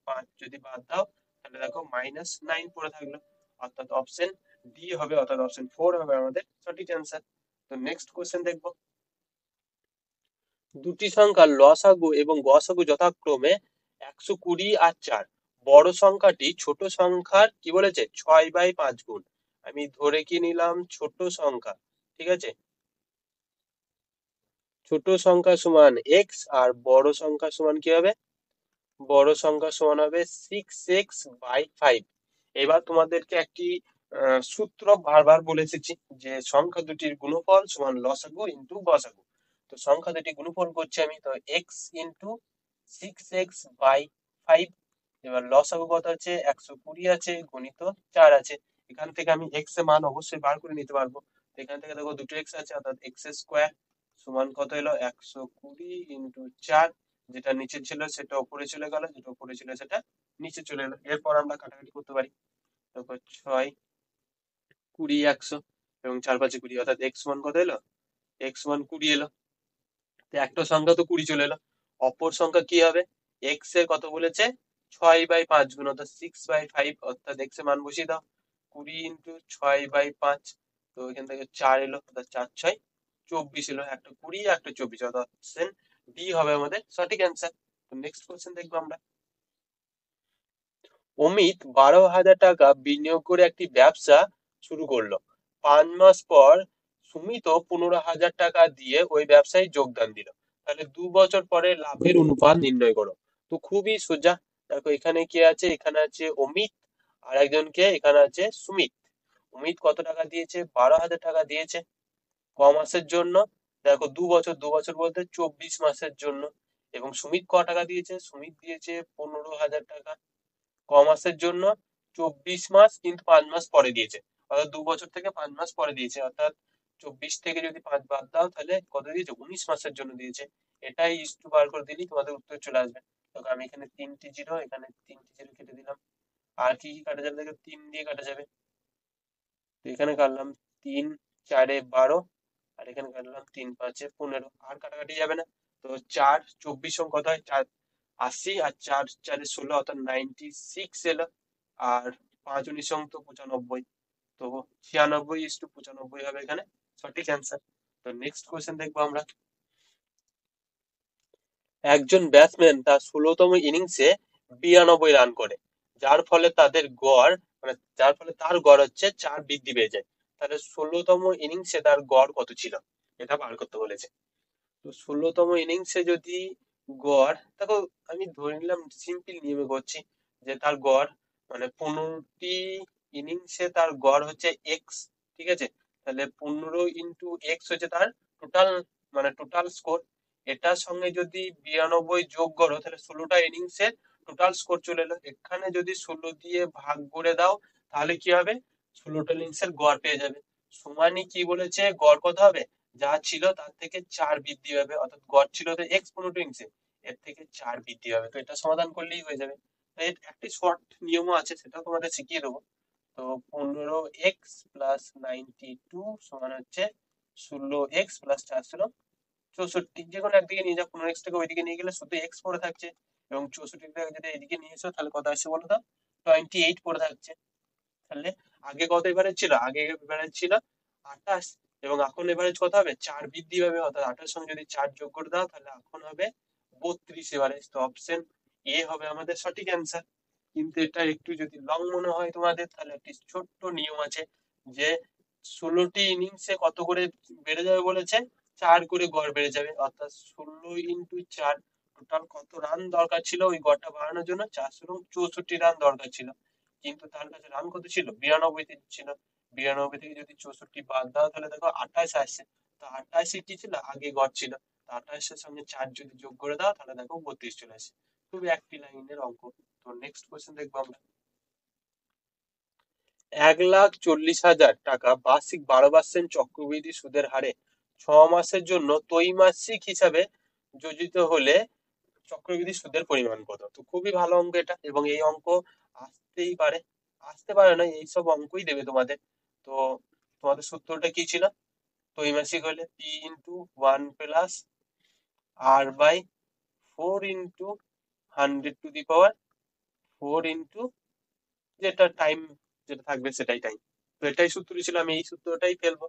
+5 যদি বাদ দাও তাহলে দেখো -9 পড়ে থাকলো, অর্থাৎ অপশন ডি হবে, অর্থাৎ অপশন 4 হবে আমাদের সঠিক অ্যান্সার। তো নেক্সট কোশ্চেন দেখবো, দুটি সংখ্যার লসাগু এবং গসাগু যথাক্রমে 120 আর 4, বড় সংখ্যাটি ছোট সংখ্যার কি বলেছে 6/5 গুণ। আমি ধরে কি নিলাম ছোট সংখ্যা, ঠিক আছে, ছোট সংখ্যা সমান এক্স, আর বড় সংখ্যা সমান কি হবে, বড় সংখ্যা সমান হবে 6x/5। এবার তোমাদেরকে একটি সূত্র বারবার বলে এসেছি, যে সংখ্যা দুটির গুণফল সমান লসাগু ইন্টু গসাগু। তো সংখ্যা দুটি গুণফল করছি আমি, তো এক্স ইন্টু 6x/5, এবার লসাগু কত আছে 120 আছে, গণিত 4 আছে, এখান থেকে আমি এক্স এর মান অবশ্যই বার করে নিতে পারবো। তো এখান থেকে দেখো দুটো এক্স আছে, অর্থাৎ এক্স স্কোয়ার সমান কত এলো 120 ইন্টু 4, যেটা নিচে ছিল সেটা উপরে চলে গেল, যেটা উপরে ছিল সেটা নিচে চলে এলো। এরপর আমরা কাটাকাটি করতে পারি, তারপর 6 20 100 এবং 4 5 20, অর্থাৎ এক্স সমান কত এলো, এক্স সমান 20 এলো। তো একটা সংখ্যা তো 20 চলে এলো, অপর সংখ্যা কি হবে, এক্স এর কত বলেছে 6/5 গুণ, অর্থাৎ 6/5, অর্থাৎ এক্স এর মান বসিয়ে দাও, 20 ইন্টু 6/5, তো এখান থেকে 4 এলো, অর্থাৎ 4 6 24 এলো, একটা 20 একটা 24, অর্থাৎ অপশন ডি হবে আমাদের সঠিক অ্যান্সার। তো নেক্সট কোশ্চেন দেখবো আমরা, অমিত 12,000 টাকা বিনিয়োগ করে একটি ব্যবসা শুরু করলো, 5 মাস পর সুমিতও 15,000 টাকা দিয়ে ওই ব্যবসায় যোগদান দিল, তাহলে 2 বছর পরে লাভের অনুপাত নির্ণয় করো। তো খুবই সোজা, দেখো এখানে কি আছে, এখানে আছে অমিত, আর একজনকে এখানে আছে সুমিত। অমিত কত টাকা দিয়েছে 12,000 টাকা দিয়েছে ক মাসের জন্য, দেখো 2 বছর, 2 বছর বলতে 24 মাসের জন্য, এবং সুমিত ক টাকা দিয়েছে, সুমিত দিয়েছে 15,000 টাকা ক মাসের জন্য, 24 মাস, কিন্তু 5 মাস পরে দিয়েছে, অর্থাৎ 2 বছর থেকে 5 মাস পরে দিয়েছে, অর্থাৎ 24 থেকে যদি 5 বাদ দাও তাহলে কত দিয়েছে 19 মাসের জন্য দিয়েছে। এটাই ইস্টু বার করে দিলেই তোমাদের উত্তর চলে আসবে। তো আমি এখানে 3টি জিরো, এখানে 3টি জিরো কেটে দিলাম, আর কি কি কাটা যাবে দেখো 3 দিয়ে কাটা যাবে, তো এখানে কাটলাম 3 4 12, আর এখানে কাটলাম 3 5 15, আর কাটাকাটি যাবে না। তো 4 24 সঙ্গে কত হয় 4 80, আর 4 4 16, অর্থাৎ 96 এলো, আর 5 19 সঙ্গে তো 95, তো 96:95 হবে এখানে সঠিক অ্যান্সার। তো নেক্সট কোয়েশ্চেন দেখবো আমরা, একজন ব্যাটসম্যান তার 16তম ইনিংসে 92 রান করে, যার ফলে তাদের গড় মানে যার ফলে তার গড় হচ্ছে 4 বৃদ্ধি পেয়ে যায়, তাহলে 16তম ইনিংসে তার গড় কত ছিল, এটা বার করতে বলেছে। তো 16তম ইনিংসে যদি গড় দেখো, আমি ধরে নিলাম সিম্পল নিয়মে করছি, যে তার গড় মানে 15টি ইনিংসে তার গড় হচ্ছে এক্স, ঠিক আছে, তাহলে 15 ইন্টু এক্স হচ্ছে তার টোটাল, মানে টোটাল স্কোর, এটার সঙ্গে যদি 92 যোগ করো তাহলে 16টা ইনিংসের টোটাল স্কোর চলে এলো, এখানে যদি 16 দিয়ে ভাগ করে দাও তাহলে কি হবে 16টা ইনিংসের গড় পেয়ে যাবে। সমানই কি বলেছে গড় কত হবে, যা ছিল তার থেকে 4 বৃদ্ধি হবে, অর্থাৎ গড় ছিল তো এক্স 15 ইনিংসে, এর থেকে 4 বৃদ্ধি হবে, তো এটা সমাধান করলেই হয়ে যাবে। তো এর একটি শর্ট নিয়মও আছে, সেটা তোমাদের শিখিয়ে দেবো। তো 15x+92 সমান হচ্ছে 16x+464, যে কোনো একদিকে নিয়ে যাও, 15x টাকে ওইদিকে নিয়ে গেলে শুধু এক্স পড়ে থাকছে, এবং 64টাকে যদি এইদিকে নিয়ে এসো তাহলে কত আসছে বলো তো 28 পড়ে থাকছে। তাহলে আগে কত এভারেজ ছিল, আগে এভারেজ ছিল 28, এবং এখন এভারেজ কত হবে 4 বৃদ্ধি হবে, অর্থাৎ 28 সঙ্গে যদি 4 যোগ করে দাও তাহলে এখন হবে 32 এভারেজ। তো অপশন এ হবে আমাদের সঠিক অ্যান্সার। কিন্তু এটা একটু যদি লং মনে হয় তোমাদের, তাহলে একটি ছোট্ট নিয়ম আছে, যে 16টি ইনিংসে কত করে বেড়ে যাবে বলেছে, 4 করে গড় বেড়ে যাবে, অর্থাৎ 16 ইন্টু 4, টোটাল কত রান দরকার ছিল ওই গড়টা বাড়ানোর জন্য, 464 রান দরকার ছিল, কিন্তু তার কাছে রান কত ছিল 92 ছিল, 92 থেকে যদি 64 বাদ দাও তাহলে দেখো 28 আসছে, তো 28 কি ছিল আগে গড় ছিল, তো 28-এর সঙ্গে 4 যদি যোগ করে দাও তাহলে দেখো 32 চলে আসে। খুবই একটি লাইনের অঙ্ক। তো নেক্সট কোয়েশ্চেন দেখবো আমরা, 1,40,000 টাকা বার্ষিক 12% চক্রবৃদ্ধি সুদের হারে 6 মাসের জন্য ত্রৈমাসিক হিসাবে যোজিত হলে চক্রবৃদ্ধি সুদের পরিমাণ কত। তো খুবই ভালো অঙ্ক এটা, এবং এই অঙ্ক আসতেই পারে, আসতে পারে না, এইসব অঙ্কই দেবে তোমাদের। তো তোমাদের সূত্রটা কি ছিল? ত্রৈমাসিক হলে P into 1 + r/4 × 100 to the power 4 into যেটা টাইম, যেটা থাকবে সেটাই টাইম। তো এটাই সূত্র ছিল, আমি এই সূত্রটাই ফেলবো।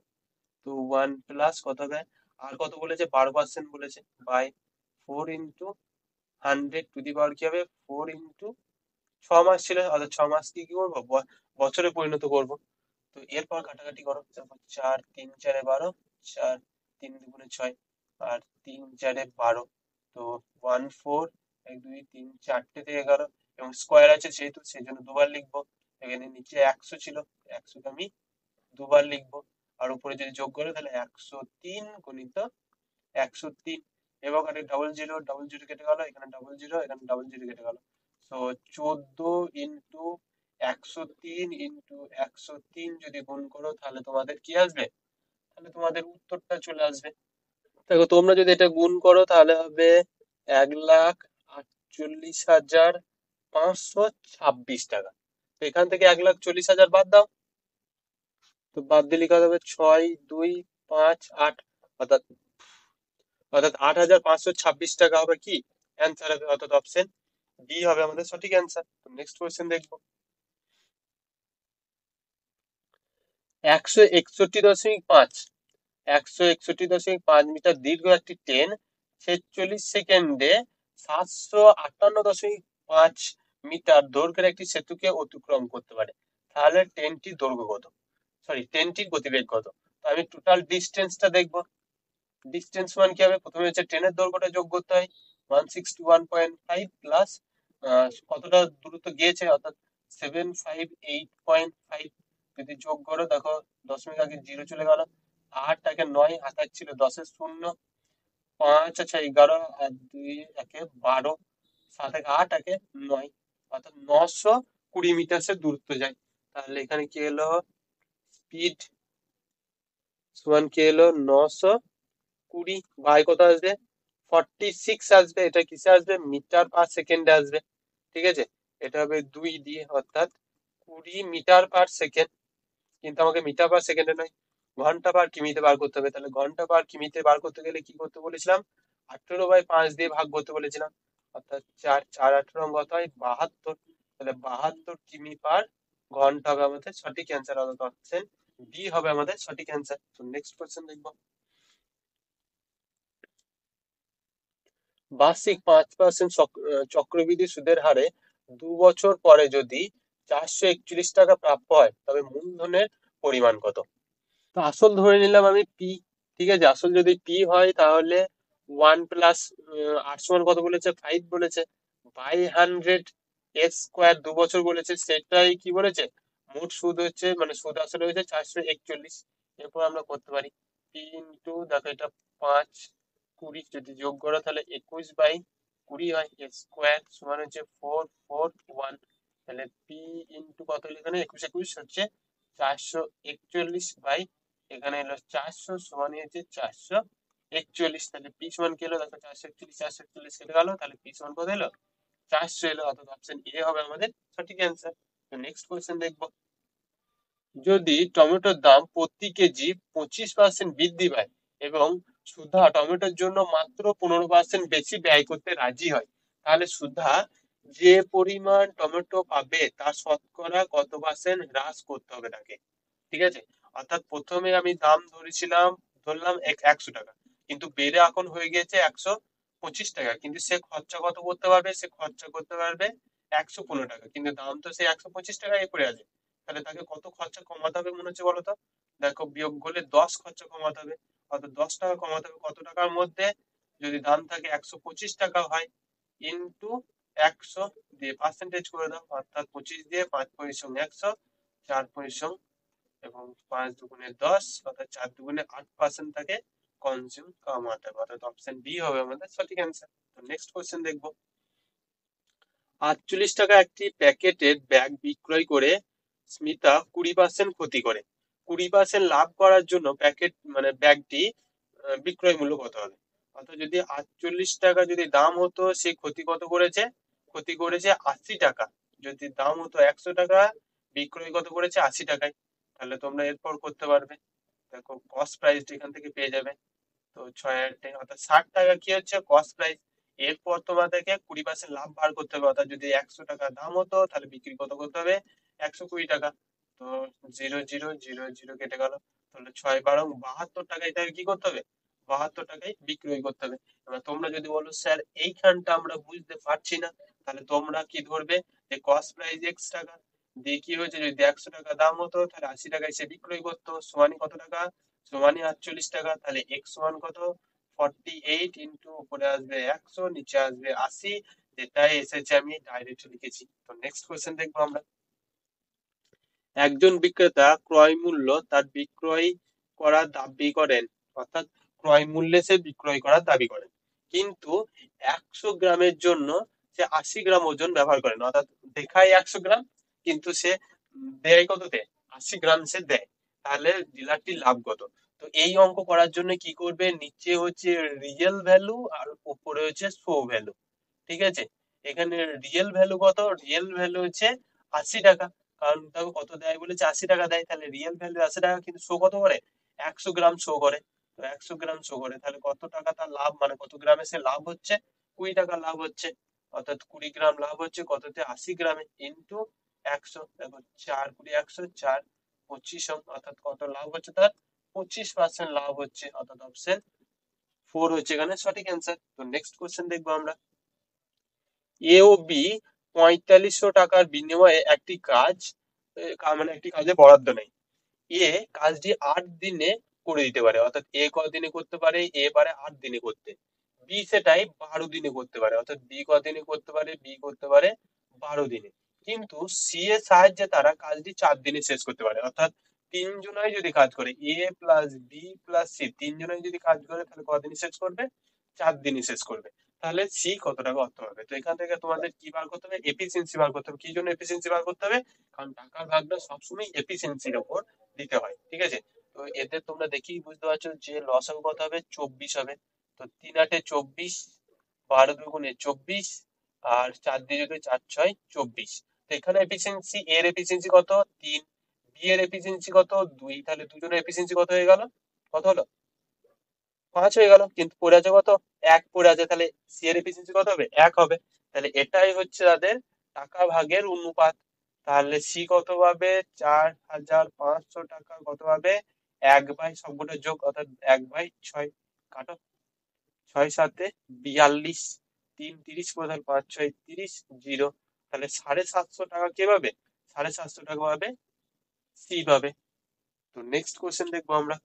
তো 1 + কত হবে, আর কত বলেছে, 12% বলেছে, বাই 4 × 100 টু দি পাওয়ার কি হবে, 4 × 6 মাস ছিল, অর্থাৎ 6 মাস কি কি করবো, বছরে পরিণত করব। তো এরপর কাটাকাটি করো, তারপর 4 × 3 = 12, 4 × 3 = 6, আর 3 × 4 = 12। তো 1 4, 1 2 3 4টে থেকে গেল, এবং স্কোয়ার আছে যেহেতু সেই জন্য দুবার লিখবো। এখানে নিচে 100 ছিল, 100কে আমি দুবার লিখবো। আর উপরে যদি যোগ করে তাহলে 103 × 103। এবং এখানে ডবল জিরো ডবল জিরো কেটে গেল, এখানে ডবল জিরো, এখানে ডবল জিরো কেটে গেল। তো 14 × 103 যদি গুণ করো তাহলে তোমাদের কি আসবে, তাহলে তোমাদের উত্তরটা চলে আসবে। দেখো তোমরা যদি এটা গুণ করো তাহলে হবে 1,48,526 টাকা। তো এখান থেকে 1,40,000 বাদ দাও। তো বাদ দিলে কত হবে, 6, 2, 5, 8, অর্থাৎ 8,526 টাকা হবে কি অ্যান্সার হবে, অর্থাৎ অপশন বি হবে আমাদের সঠিক অ্যান্সার। তো নেক্সট কোয়েশ্চেন দেখবো। 161.5 161.5 মিটার দীর্ঘ একটি ট্রেন 46 সেকেন্ডে 758.5 মিটার দৈর্ঘ্যের একটি সেতুকে অতিক্রম করতে পারে, তাহলে ট্রেনটির দৈর্ঘ্য কত, সরি ট্রেনটির গতিবেগ কত। তো আমি টোটাল ডিস্টেন্সটা দেখবো। ডিস্টেন্স মান কি হবে, প্রথমে হচ্ছে ট্রেনের দৈর্ঘ্যটা যোগ করতে হয়, 161.5 প্লাস কতটা দূরত্ব গিয়েছে, অর্থাৎ 758.5 যদি যোগ করো, দেখো দশমিক আগে জিরো চলে গেল, 8 × 9 হাতার ছিল 10-এর শূন্য, 5 আছে 11, আর 2 একে 12, 7 × 8 একে 9, অর্থাৎ 920 মিটার সে দূরত্ব যায়। তাহলে এখানে কি এলো, স্পিড সমান কি এলো 920, বাই কত আসবে 46 আসবে, এটা কিসে আসবে, মিটার/সেকেন্ডে আসবে। ঠিক আছে, এটা হবে 2 দিয়ে, অর্থাৎ 20 মিটার/সেকেন্ড। কিন্তু আমাকে মিটার/সেকেন্ডে নয়, ঘন্টা/কিমিতে বার করতে হবে। তাহলে ঘন্টা/কিমিতে বার করতে গেলে কি করতে বলেছিলাম, 18/5 দিয়ে ভাগ করতে বলেছিলাম, অর্থাৎ 4 কত হয় 72। তাহলে 72 কিমি/ঘন্টা হবে আমাদের সঠিক অ্যান্সার, অর্থাৎ অপশন বি হবে আমাদের সঠিক অ্যান্সার। তো নেক্সট কোয়েশ্চেন দেখবো। বার্ষিক 5% চক্রবৃদ্ধি সুদের হারে 2 বছর পরে যদি 441 টাকা প্রাপ্য হয় তবে মূলধনের পরিমাণ কত। তো আসল ধরে নিলাম আমি পি। ঠিক আছে, আসল যদি পি হয় তাহলে 1 + 8 সমান কত বলেছে, 5 বলেছে, বাই 100 x² 2 বছর বলেছে, সেটাই কি বলেছে, মোট সুদ হচ্ছে, মানে সুদ আসলে হয়েছে 441। এরপর আমরা করতে পারি পি ইন্টু, দেখো এটা 5, 20 যদি যোগ করো তাহলে 21/20 হয়, স্কোয়ার সমান হচ্ছে 441। তাহলে পি ইন্টু কত হলো, এখানে 21 হচ্ছে 441, এখানে এলো 400 সমান হচ্ছে 441। তাহলে পি সমান কি হলো, দেখো 441 কেটে গেল, তাহলে পি সমান কত এলো, 400 এলো, অর্থাৎ অপশন এ হবে আমাদের সঠিক অ্যান্সার। তো নেক্সট কোয়েশ্চেন দেখবো। যদি টমেটোর দাম প্রতি কেজি 25% বৃদ্ধি পায় এবং সুধা টমেটোর জন্য মাত্র 15% বেশি ব্যয় করতে রাজি হয়, তাহলে সুধা যে পরিমাণ টমেটো পাবে তার শতকরা কত পার্সেন্ট হ্রাস করতে হবে তাকে। ঠিক আছে, অর্থাৎ প্রথমে আমি দাম ধরেছিলাম, ধরলাম 100 টাকা, কিন্তু বেড়ে এখন হয়ে গেছে 125 টাকা, কিন্তু সে খরচা কত করতে পারবে, সে খরচা করতে পারবে 115 টাকা, কিন্তু দাম তো সে 125 টাকায় পড়ে আছে। তাহলে তাকে কত খরচা কমাতে হবে মনে হচ্ছে বলো তো, দেখো বিয়োগ করলে 10 খরচা কমাতে হবে, অর্থাৎ 10 টাকা কমাতে হবে কত টাকার মধ্যে, যদি দাম থাকে 125 টাকা হয়, ইন্টু 100 দিয়ে পার্সেন্টেজ করে দাও, অর্থাৎ 25 দিয়ে 5 পরিসং 100, 4 পরিসং এবং 5 × 2 = 10, অর্থাৎ 4 × 2 = 8% থাকে কনজিউম কমাতে হবে, অর্থাৎ অপশন বি হবে আমাদের সঠিক অ্যান্সার। তো নেক্সট কোয়েশ্চেন দেখবো। 48 টাকা একটি প্যাকেটের ব্যাগ বিক্রয় করে স্মিতা 20% ক্ষতি করে, 20% লাভ করার জন্য প্যাকেট মানে ব্যাগটি বিক্রয় মূল্য কত হবে। অর্থাৎ যদি 48 টাকা যদি দাম হতো, সে ক্ষতি কত করেছে, ক্ষতি করেছে 80 টাকা। যদি দাম হতো 100 টাকা, বিক্রয় কত করেছে 80 টাকায়, তাহলে তোমরা এরপর করতে পারবে। দেখো কস্ট প্রাইস এখান থেকে পেয়ে যাবে। তো 6,000 অর্থাৎ 60 টাকা কি হচ্ছে কস্ট প্রাইস। এরপর তোমাদেরকে 20% লাভ বার করতে হবে, অর্থাৎ যদি 100 টাকা দাম হতো তাহলে বিক্রি কত করতে হবে, 120 টাকা। তো 0 0 0 0 কেটে গেল, তাহলে 6 × 12 = 72 টাকা, এটাকে কি করতে হবে, 72 টাকায় বিক্রয় করতে হবে। এবার তোমরা যদি বলো স্যার এইখানটা আমরা বুঝতে পারছি না, তাহলে তোমরা কি ধরবে, যে কস্ট প্রাইস X টাকা দিয়ে কি হয়েছে, যদি 100 টাকা দাম হতো তাহলে 80 টাকায় সে বিক্রয় করতো, সমানই কত টাকা, সমানই 48 টাকা। তাহলে এক্স সমান কত, 48 ইন্টু উপরে আসবে 100, নিচে আসবে 80, যেটাই এসেছে আমি ডাইরেক্ট লিখেছি। তো নেক্সট কোয়েশ্চেন দেখবো আমরা। একজন বিক্রেতা ক্রয় মূল্য তার বিক্রয় করার দাবি করেন, অর্থাৎ ক্রয় মূল্যে সে বিক্রয় করার দাবি করেন, কিন্তু 100 গ্রামের জন্য সে 80 গ্রাম ওজন ব্যবহার করেন, অর্থাৎ দেখায় 100 গ্রাম কিন্তু সে দেয় কত, দেয় 80 গ্রাম সে দেয়। তাহলে ডিলারটির লাভ কত। তো এই অঙ্ক করার জন্য কি করবে, নিচে হচ্ছে রিয়েল ভ্যালু আর উপরে হচ্ছে শো ভ্যালু। ঠিক আছে, এখানে রিয়েল ভ্যালু কত, রিয়েল ভ্যালু হচ্ছে 80 টাকা, কারণ দেখো কত দেয় বলেছে, 80 টাকা দেয়, তাহলে রিয়েল ভ্যালু 80 টাকা, কিন্তু শো কত করে, 100 গ্রাম শো করে। তো 100 গ্রাম শো করে, তাহলে কত টাকা তার লাভ, মানে কত গ্রামে সে লাভ হচ্ছে, 20 টাকা লাভ হচ্ছে, অর্থাৎ 20 গ্রাম লাভ হচ্ছে কততে, 80 গ্রামে, ইন্টু 100। দেখো 4 × 20 = 100, 4 25, অর্থাৎ কত লাভ হচ্ছে তার, 25% লাভ হচ্ছে, অর্থাৎ অপশন 4 হচ্ছে এখানে সঠিক অ্যান্সার। তো নেক্সট কোশ্চেন দেখবো আমরা। এ ও বি 4500 টাকার বিনিময়ে একটি কাজ, মানে একটি কাজে বরাদ্দ নেই। এ কাজটি 8 দিনে করে দিতে পারে, অর্থাৎ এ কদিনে করতে পারে, এ পারে 8 দিনে করতে, বি সেটাই 12 দিনে করতে পারে, অর্থাৎ বি কদিনে করতে পারে, বি করতে পারে 12 দিনে, কিন্তু সি এর সাহায্যে তারা কাজটি 4 দিনে শেষ করতে পারে। অর্থাৎ তিনজনাই যদি কাজ করে, এ প্লাস বি প্লাস সি, তিনজনাই যদি কাজ করে তাহলে কদিনে শেষ করবে, 4 দিনে শেষ করবে। তাহলে সি কত টাকা অর্থ হবে। তো এখান থেকে তোমাদের কি বার করতে হবে, এফিসিয়েন্সি বার করতে হবে। কি জন্য এফিসিয়েন্সি বার করতে হবে, কারণ টাকার ভাগটা সবসময় এফিসিয়েন্সির উপর দিতে হয়। ঠিক আছে, তো এতে তোমরা দেখেই বুঝতে পারছো যে লসাগু কত হবে, 24 হবে। তো 3 × 8 = 24, 12 × 2 = 24, আর 4 দিয়ে যদি 4 × 6 = 24। তো এখানে এফিসিয়েন্সি, এর এফিসিয়েন্সি কত, 3, বি এর এফিসিয়েন্সি কত, 2, তাহলে দুজনের এফিসিয়েন্সি কত হয়ে গেল, কত হলো, 5 হয়ে গেল, কিন্তু পড়ে আছে কত, 1 পড়ে আছে, তাহলে সি এর এফিসিয়েন্সি কত হবে, 1 হবে। তাহলে এটাই হচ্ছে তাদের টাকা ভাগের অনুপাত। তাহলে সি কত পাবে, 4500 টাকা কত পাবে, 1/, সবকটা যোগ, অর্থাৎ 1/6, কাটো, 6 × 7 = 42, 3 30 প্রধান 5 6 30, 0, তাহলে 750 টাকা কে পাবে, 750 টাকা পাবে সি পাবে। তো নেক্সট কোশ্চেন দেখবো আমরা।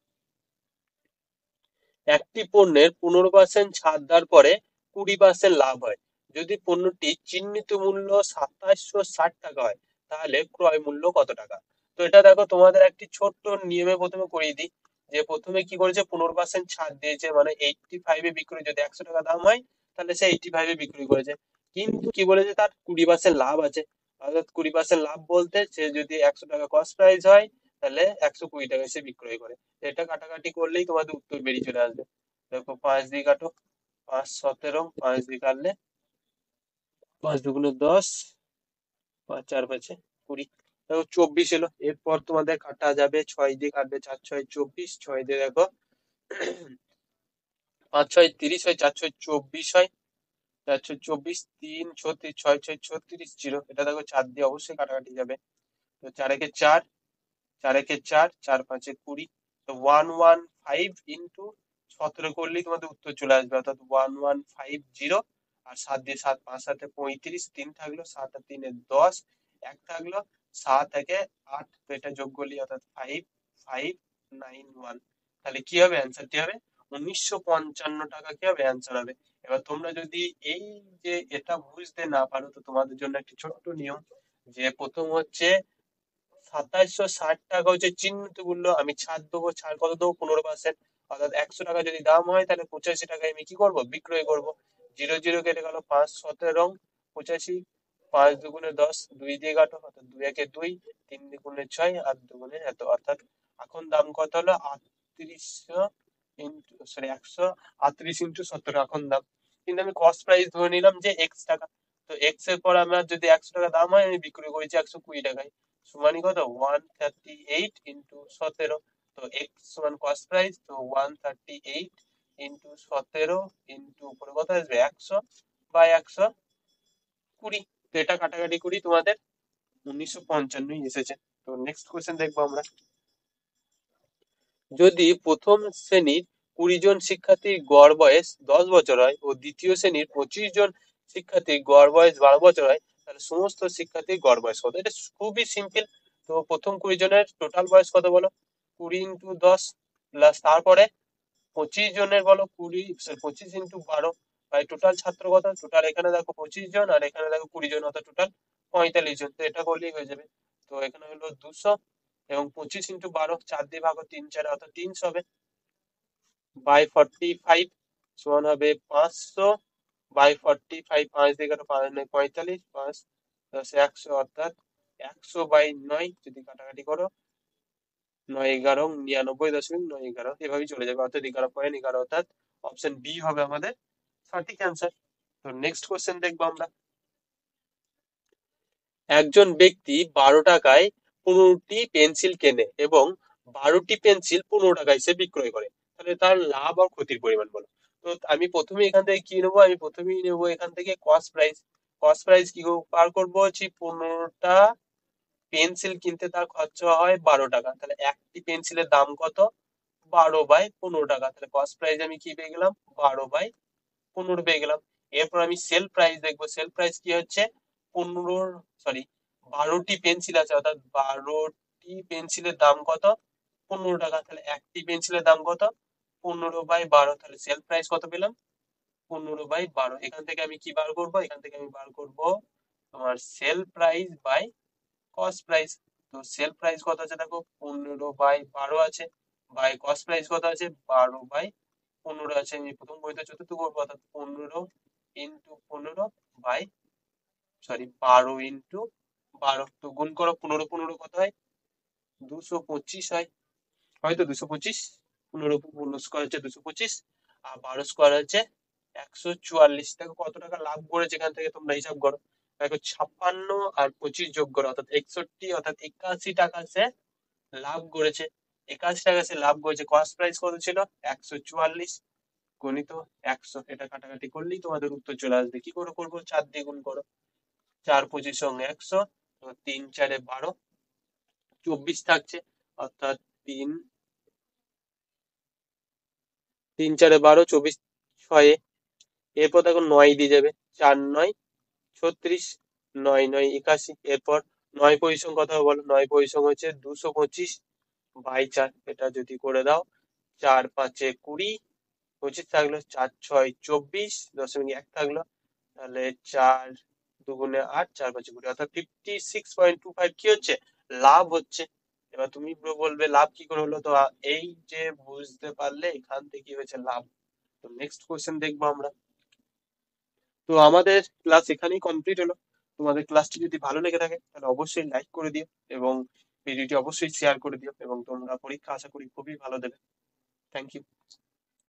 একটি পণ্যের 15% ছাড় দেওয়ার পরে 20% লাভ হয়, যদি পণ্যটি চিহ্নিত মূল্য 2760 টাকা হয়, তাহলে ক্রয় মূল্য কত টাকা। তো এটা দেখো তোমাদের একটি ছোট্ট নিয়মে প্রথমে করিয়ে দিই, যে প্রথমে কি করেছে, 15% ছাড় দিয়েছে, মানে 85-এ বিক্রি, যদি 100 টাকা দাম হয় তাহলে সে 85-এ বিক্রি করেছে, কিন্তু কি বলেছে, তার 20% লাভ আছে, অর্থাৎ 20% লাভ বলতে সে যদি 100 টাকা কস্ট প্রাইস হয় তাহলে 120 টাকায় সে বিক্রয় করে। এটা কাটাকাটি করলেই তোমাদের উত্তর বেরিয়ে চলে আসবে। দেখো 5 দিয়ে কাটো, 5 17, 5 দিয়ে কাটলে 5 × 2 = 10, 5 4 5 20, দেখো 24 এলো। এরপর তোমাদের কাটা যাবে, 6 দিয়ে কাটবে, 4 6 24, 6 দিয়ে দেখো 5 6 30 হয়, 4 6 24 হয়, 4 6 24, 3 36, 6 6 36, 0, এটা দেখো 4 দিয়ে অবশ্যই কাটাকাটি যাবে। তো 4 একে 4, 4 একে 4, 4 5 20, তো 115 ইন্টু 17 করলেই তোমাদের উত্তর চলে আসবে, অর্থাৎ 1150, আর 7 দিয়ে 7, 5 7 35, 3 থাকলো, 7 আর 3 10, 1 থাকলো, 7 একে 8, তো এটা যোগ করলি অর্থাৎ 5591, তাহলে কি হবে অ্যান্সারটি হবে 1955 টাকা, কি হবে অ্যান্সার হবে। এবার তোমরা যদি এই যে এটা বুঝতে না পারো, তো তোমাদের জন্য একটি ছোট্ট নিয়ম, যে প্রথম হচ্ছে 2760 টাকা হচ্ছে চিহ্নিত মূল্য, আমি ছাড় দেবো, ছাড় কত দেবো, 15%, অর্থাৎ 100 টাকা যদি দাম হয় তাহলে 85 টাকায় আমি কি করবো, বিক্রয় করবো। 0 0 কেটে গেল, 5 17, 85, 5 2 × 10, 2 দিয়ে কাটো, অর্থাৎ 2 একে 2, 3 2 6, আর 2 এত, অর্থাৎ এখন দাম কত হলো, 3800 ইন্টু, সরি 138 × 17 এখন দাম, কিন্তু আমি কস্ট প্রাইস ধরে নিলাম যে X টাকা। তো এক্স এর পর আমার যদি 100 টাকা দাম হয়, আমি বিক্রি করেছি 120 টাকায়, সমানই কত 138 ইন্টু 17। তো এক্স সমান কস প্রাইস, তো 138 ইন্টু 17 ইন্টু উপরে কত আসবে 100 বাই 120। তো এটা কাটাকাটি করি তোমাদের 1955 এসেছে। তো নেক্সট কোয়েশ্চেন দেখবো আমরা। যদি প্রথম শ্রেণীর 20 জন শিক্ষার্থীর গড় বয়স 10 বছর হয় ও দ্বিতীয় শ্রেণীর 25 জন শিক্ষার্থীর গড় বয়স 12 বছর হয়, তাহলে সমস্ত শিক্ষার্থীর গড় বয়স কত? এটা খুবই সিম্পল। তো প্রথম 20 জনের টোটাল বয়স কত বলো? 20 ইন্টু 10 প্লাস তারপরে 25 জনের বলো 20, 25 ইন্টু 12 বাই টোটাল ছাত্র কত? টোটাল এখানে দেখো 25 জন আর এখানে দেখো 20 জন, অর্থাৎ টোটাল 45 জন। তো এটা করলেই হয়ে যাবে। তো এখানে হলো 200 এবং 25 ইন্টু 12 4 দিয়ে ভাগ 3 4 অর্থাৎ 300 হবে বাই 45 সমান হবে 500 বাই 45। 5 দিয়ে কাটো 5 9 45, 5 10 100 অর্থাৎ 100 বাই 9 যদি কাটাকাটি করো 9 11 99.911 এভাবেই চলে যাবে, অর্থাৎ 11.11, অর্থাৎ অপশন বি হবে আমাদের সঠিক অ্যান্সার। তো নেক্সট কোশ্চেন দেখবো আমরা। একজন ব্যক্তি 12 টাকায় 15টি পেন্সিল কেনে এবং 12টি পেন্সিল 15 টাকায় সে বিক্রয় করে, তাহলে তার লাভ আর ক্ষতির পরিমাণ বলো। তো আমি প্রথমে এখান থেকে কি নেবো? আমি প্রথমেই নেবো এখান থেকে কস্ট প্রাইস। কস্ট প্রাইস কি বার করবো? হচ্ছে 15টা পেন্সিল কিনতে তার খরচা হয় 12 টাকা, তাহলে একটি পেন্সিলের দাম কত? 12/15 টাকা। তাহলে কস্ট প্রাইস আমি কি পেয়ে গেলাম? 12/15 পেয়ে গেলাম। এরপর আমি সেল প্রাইস দেখবো। সেল প্রাইস কি হচ্ছে? 12টি পেন্সিল আছে, অর্থাৎ 12টি পেন্সিলের দাম কত? 15 টাকা। তাহলে একটি পেন্সিলের দাম কত? 15/12। তাহলে সেল প্রাইস কত পেলাম? 15/12। এখান থেকে আমি কি বার করবো? এখান থেকে আমি বার করবো তোমার sale price by cost price. তো সেল প্রাইস কত আছে দেখো? 15/12 আছে, বাই কস্ট প্রাইস কত আছে? 12/15 আছে। আমি প্রথম বইতে চতুর্থ করবো, অর্থাৎ 15 ইন্টু 15 বাই 12 ইন্টু 12। তো গুণ করো, 15 কত হয়? 225 হয়, হয়তো 225। 15 স্কোয়ার হচ্ছে 225, আর 12 স্কোয়ার হচ্ছে 144। দেখো কত টাকা লাভ করেছে এখান থেকে তোমরা হিসাব করো। দেখো 56 আর 25 যোগ করো, অর্থাৎ 61, অর্থাৎ 81 টাকা সে লাভ করেছে। 81 টাকা সে লাভ করেছে। কস্ট প্রাইস কত ছিল? 144 গণিত 100। এটা কাটাকাটি করলেই তোমাদের উত্তর চলে আসবে। কি করে করবো? 4 দিয়ে গুণ করো, 4 25 সঙ্গে 100, তো 3 4 12, 24 থাকছে, অর্থাৎ 3 3 4 12, 24 6। এরপর দেখো 9 দিয়ে যাবে, 4 9 36, 9 9 81। এরপর 9 পজিশন কত হবে বলো? 9 পজিশন হচ্ছে 225/4। এটা যদি করে দাও, 4 5 20, 25 থাকলো, 4 6 24, 0.1 থাকলো, তাহলে 4 2 8, 4 5 20, অর্থাৎ 56.25 কি হচ্ছে? লাভ হচ্ছে। এবার তুমি বলবে লাভ কি করে হলো? তো এই যে বুঝতে পারলে এখান থেকে হয়েছে লাভ। তো নেক্সট কোয়েশ্চেন দেখবো আমরা। তো আমাদের ক্লাস এখানেই কমপ্লিট হলো। তোমাদের ক্লাসটি যদি ভালো লেগে থাকে তাহলে অবশ্যই লাইক করে দিও এবং ভিডিওটি অবশ্যই শেয়ার করে দিও, এবং তোমরা পরীক্ষা আশা করি খুবই ভালো দেবে। Thank you.